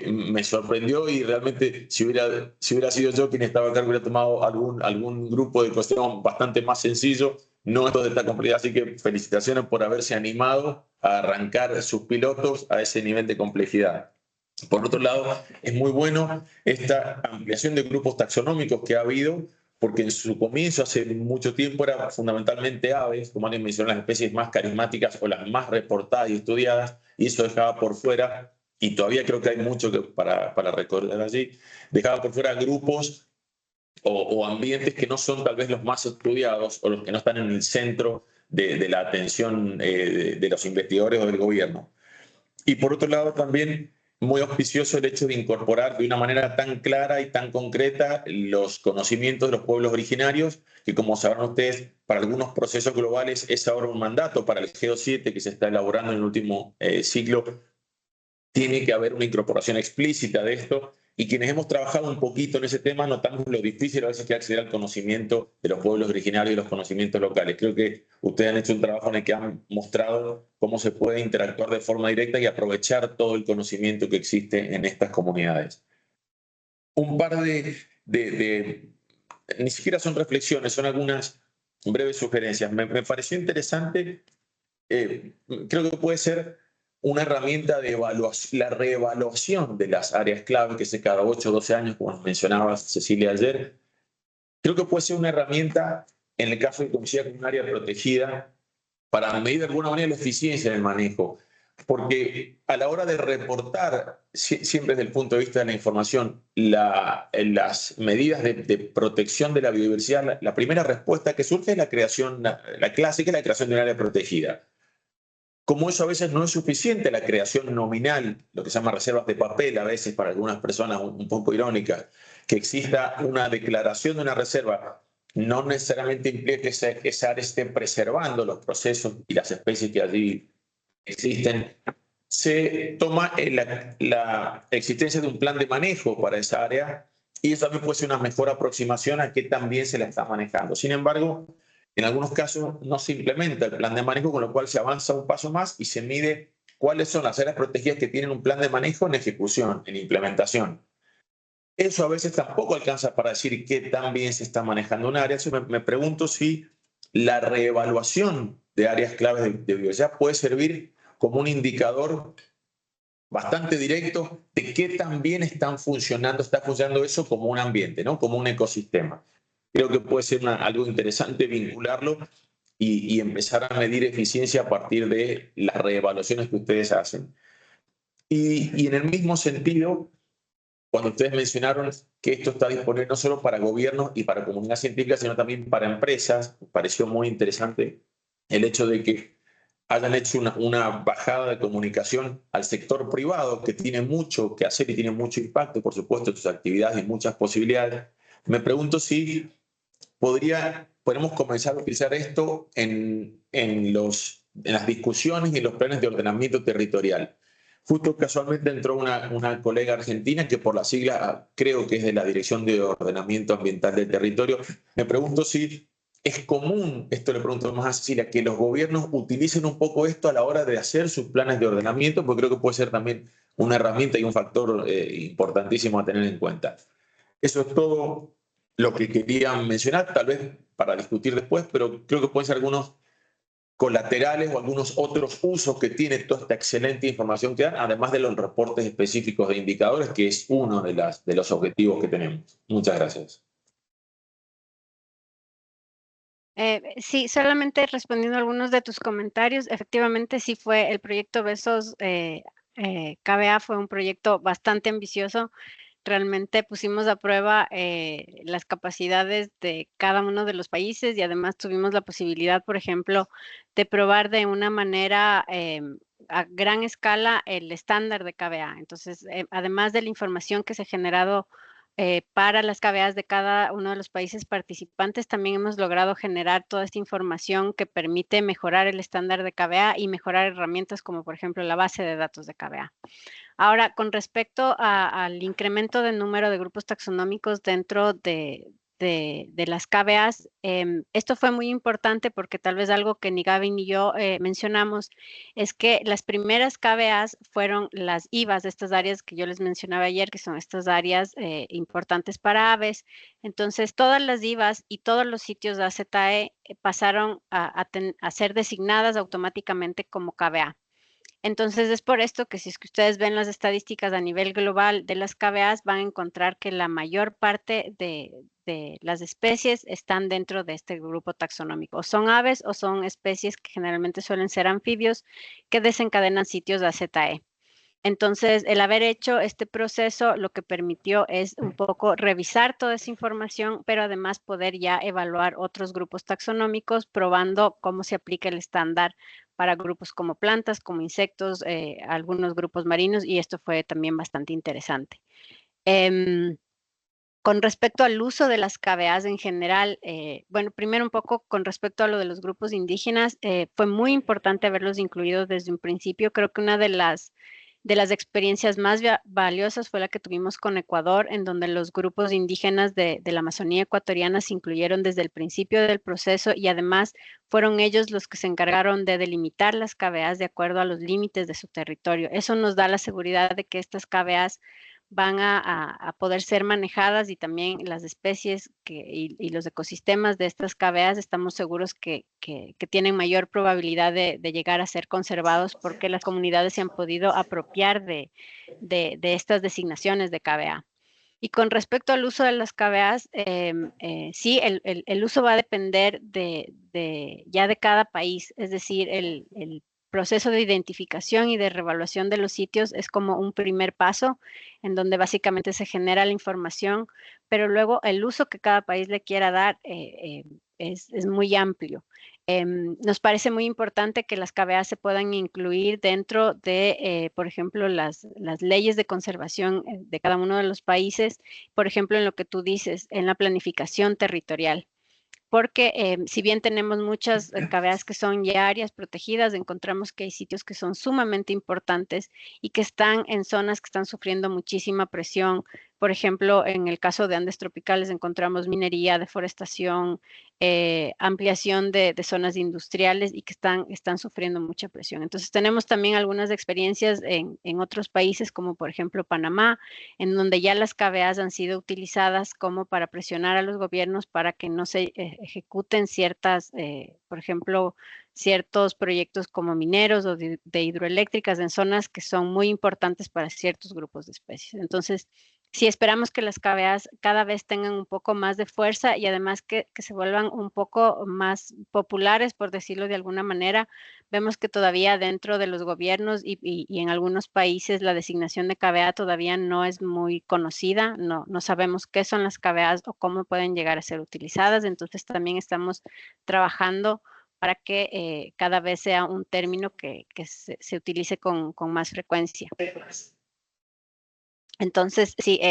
Me sorprendió y realmente si hubiera sido yo quien estaba acá, hubiera tomado algún grupo de cuestión bastante más sencillo, no esto de esta complejidad. Así que felicitaciones por haberse animado a arrancar sus pilotos a ese nivel de complejidad. Por otro lado, es muy bueno esta ampliación de grupos taxonómicos que ha habido, porque en su comienzo, hace mucho tiempo, era fundamentalmente aves, como alguien mencionó, las especies más carismáticas o las más reportadas y estudiadas, y eso dejaba por fuera, y todavía creo que hay mucho para recorrer allí, dejaba por fuera grupos o ambientes que no son tal vez los más estudiados o los que no están en el centro de la atención de los investigadores o del gobierno. Y por otro lado también muy auspicioso el hecho de incorporar de una manera tan clara y tan concreta los conocimientos de los pueblos originarios, que como sabrán ustedes, para algunos procesos globales es ahora un mandato. Para el GEO7 que se está elaborando en el último ciclo, tiene que haber una incorporación explícita de esto, y quienes hemos trabajado un poquito en ese tema notamos lo difícil a veces que es acceder al conocimiento de los pueblos originarios y los conocimientos locales. Creo que ustedes han hecho un trabajo en el que han mostrado cómo se puede interactuar de forma directa y aprovechar todo el conocimiento que existe en estas comunidades. Un par ni siquiera son reflexiones, son algunas breves sugerencias. Me pareció interesante, creo que puede ser una herramienta de evaluación, la reevaluación de las áreas clave, que se cada 8 o 12 años, como mencionaba Cecilia ayer. Creo que puede ser una herramienta, en el caso de que coincida con un área protegida, para medir de alguna manera la eficiencia del manejo. Porque a la hora de reportar, siempre desde el punto de vista de la información, las medidas de protección de la biodiversidad, la primera respuesta que surge es la creación, la clásica es la creación de un área protegida. Como eso a veces no es suficiente, la creación nominal, lo que se llama reservas de papel, a veces para algunas personas un poco irónica, que exista una declaración de una reserva, no necesariamente implica que esa área esté preservando los procesos y las especies que allí existen. Se toma la existencia de un plan de manejo para esa área, y eso también puede ser una mejor aproximación a qué también se la está manejando. Sin embargo, en algunos casos no se implementa el plan de manejo, con lo cual se avanza un paso más y se mide cuáles son las áreas protegidas que tienen un plan de manejo en ejecución, en implementación. Eso a veces tampoco alcanza para decir qué tan bien se está manejando un área. Eso me pregunto si la reevaluación de áreas claves de biodiversidad puede servir como un indicador bastante directo de qué tan bien está funcionando eso como un ambiente, ¿no? Como un ecosistema. Creo que puede ser algo interesante vincularlo y empezar a medir eficiencia a partir de las reevaluaciones que ustedes hacen. Y en el mismo sentido, cuando ustedes mencionaron que esto está disponible no solo para gobiernos y para comunidad científica, sino también para empresas, me pareció muy interesante el hecho de que hayan hecho una bajada de comunicación al sector privado, que tiene mucho que hacer y tiene mucho impacto, por supuesto, en sus actividades y muchas posibilidades. Me pregunto si podemos comenzar a utilizar esto en las discusiones y en los planes de ordenamiento territorial. Justo casualmente entró una colega argentina que por la sigla creo que es de la Dirección de Ordenamiento Ambiental del Territorio. Me pregunto si es común, esto le pregunto más a Cecilia, que los gobiernos utilicen un poco esto a la hora de hacer sus planes de ordenamiento, porque creo que puede ser también una herramienta y un factor importantísimo a tener en cuenta. Eso es todo lo que quería mencionar, tal vez para discutir después, pero creo que pueden ser algunos colaterales o algunos otros usos que tiene toda esta excelente información que dan, además de los reportes específicos de indicadores, que es uno de los objetivos que tenemos. Muchas gracias. Sí, solamente respondiendo a algunos de tus comentarios, efectivamente sí fue el proyecto Besos KBA, fue un proyecto bastante ambicioso. Realmente pusimos a prueba las capacidades de cada uno de los países y además tuvimos la posibilidad, por ejemplo, de probar de una manera a gran escala el estándar de KBA. Entonces, además de la información que se ha generado para las KBAs de cada uno de los países participantes, también hemos logrado generar toda esta información que permite mejorar el estándar de KBA y mejorar herramientas como, por ejemplo, la base de datos de KBA. Ahora, con respecto al incremento del número de grupos taxonómicos dentro de las KBAs, esto fue muy importante porque tal vez algo que ni Gaby ni yo mencionamos es que las primeras KBAs fueron las IVAs de estas áreas que yo les mencionaba ayer, que son estas áreas importantes para aves. Entonces, todas las IVAs y todos los sitios de AZE pasaron a ser designadas automáticamente como KBA. Entonces, es por esto que si es que ustedes ven las estadísticas a nivel global de las KBAs, van a encontrar que la mayor parte de las especies están dentro de este grupo taxonómico. O son aves o son especies que generalmente suelen ser anfibios que desencadenan sitios de AZE. Entonces, el haber hecho este proceso lo que permitió es un poco revisar toda esa información, pero además poder ya evaluar otros grupos taxonómicos, probando cómo se aplica el estándar para grupos como plantas, como insectos, algunos grupos marinos, y esto fue también bastante interesante. Con respecto al uso de las KBAs en general, bueno, primero un poco con respecto a lo de los grupos indígenas, fue muy importante haberlos incluido desde un principio. Creo que una de las experiencias más valiosas fue la que tuvimos con Ecuador, en donde los grupos indígenas de la Amazonía ecuatoriana se incluyeron desde el principio del proceso y además fueron ellos los que se encargaron de delimitar las KBAs de acuerdo a los límites de su territorio. Eso nos da la seguridad de que estas KBAs van a poder ser manejadas y también las especies y los ecosistemas de estas KBAs estamos seguros que tienen mayor probabilidad de llegar a ser conservados porque las comunidades se han podido apropiar de estas designaciones de KBA. Y con respecto al uso de las KBAs, sí, el uso va a depender ya de cada país, es decir, el proceso de identificación y de reevaluación de los sitios es como un primer paso en donde básicamente se genera la información, pero luego el uso que cada país le quiera dar es muy amplio. Nos parece muy importante que las KBAs se puedan incluir dentro de, por ejemplo, las leyes de conservación de cada uno de los países, por ejemplo, en lo que tú dices, en la planificación territorial. Porque si bien tenemos muchas KBAs que son ya áreas protegidas, encontramos que hay sitios que son sumamente importantes y que están en zonas que están sufriendo muchísima presión. Por ejemplo, en el caso de Andes tropicales encontramos minería, deforestación, ampliación de zonas industriales y que están sufriendo mucha presión. Entonces tenemos también algunas experiencias en otros países como por ejemplo Panamá, en donde ya las KBAs han sido utilizadas como para presionar a los gobiernos para que no se ejecuten ciertas, por ejemplo, ciertos proyectos como mineros o de hidroeléctricas en zonas que son muy importantes para ciertos grupos de especies. Entonces, sí esperamos que las KBAs cada vez tengan un poco más de fuerza y además que se vuelvan un poco más populares, por decirlo de alguna manera. Vemos que todavía dentro de los gobiernos y en algunos países la designación de KBA todavía no es muy conocida, no sabemos qué son las KBAs o cómo pueden llegar a ser utilizadas, entonces también estamos trabajando para que cada vez sea un término que se utilice con más frecuencia. Entonces, sí,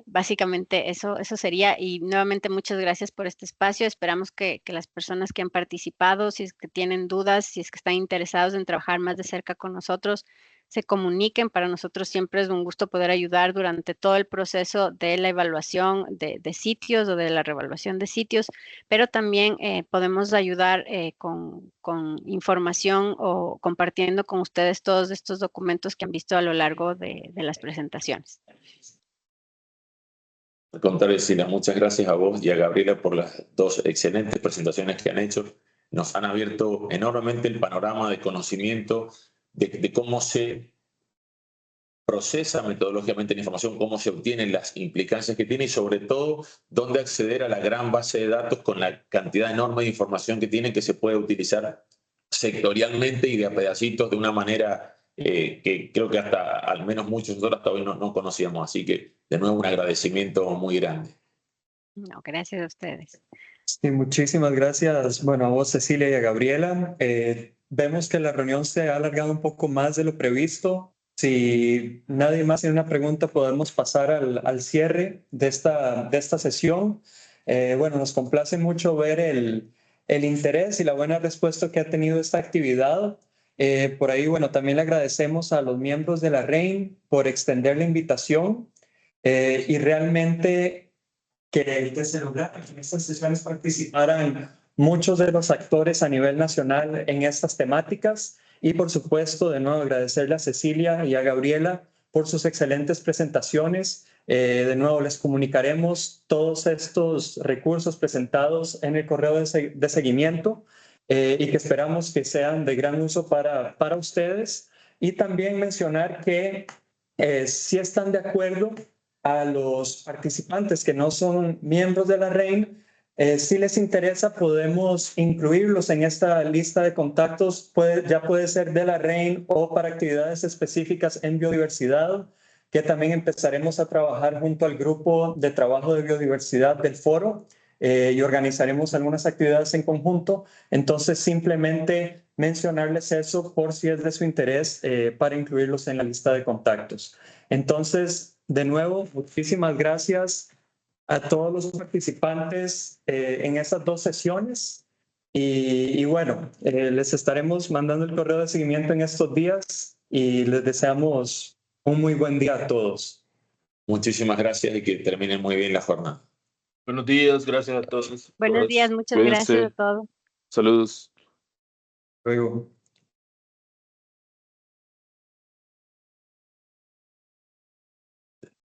básicamente eso sería. Y nuevamente muchas gracias por este espacio. Esperamos que las personas que han participado, si es que tienen dudas, si es que están interesados en trabajar más de cerca con nosotros, se comuniquen. Para nosotros siempre es un gusto poder ayudar durante todo el proceso de la evaluación de sitios o de la reevaluación de sitios, pero también podemos ayudar con información o compartiendo con ustedes todos estos documentos que han visto a lo largo de las presentaciones. Al contrario, Sila, muchas gracias a vos y a Gabriela por las dos excelentes presentaciones que han hecho. nos han abierto enormemente el panorama de conocimiento de cómo se procesa metodológicamente la información, cómo se obtienen las implicancias que tiene y sobre todo dónde acceder a la gran base de datos con la cantidad enorme de información que tiene que se puede utilizar sectorialmente y de a pedacitos de una manera que creo que hasta al menos muchos de nosotros hasta hoy no conocíamos. Así que de nuevo un agradecimiento muy grande. No, gracias a ustedes. Sí, muchísimas gracias. Bueno, a vos, Cecilia, y a Gabriela. Vemos que la reunión se ha alargado un poco más de lo previsto. Si nadie más tiene una pregunta, podemos pasar al cierre de esta sesión. Bueno, nos complace mucho ver el interés y la buena respuesta que ha tenido esta actividad. Por ahí, bueno, también le agradecemos a los miembros de la REIN por extender la invitación y realmente que se lograra que en estas sesiones participaran muchos de los actores a nivel nacional en estas temáticas y por supuesto de nuevo agradecerle a Cecilia y a Gabriela por sus excelentes presentaciones. De nuevo les comunicaremos todos estos recursos presentados en el correo de seguimiento y que esperamos que sean de gran uso para ustedes y también mencionar que si están de acuerdo a los participantes que no son miembros de la REIN, si les interesa, podemos incluirlos en esta lista de contactos. Ya puede ser de la REIN o para actividades específicas en biodiversidad, que también empezaremos a trabajar junto al grupo de trabajo de biodiversidad del foro y organizaremos algunas actividades en conjunto. Entonces, simplemente mencionarles eso por si es de su interés para incluirlos en la lista de contactos. Entonces, de nuevo, muchísimas gracias a todos los participantes en estas dos sesiones y bueno, les estaremos mandando el correo de seguimiento en estos días y les deseamos un muy buen día a todos. Muchísimas gracias y que terminen muy bien la jornada. Buenos días, gracias a todos. Buenos días, muchas gracias a todos. Saludos. Luego.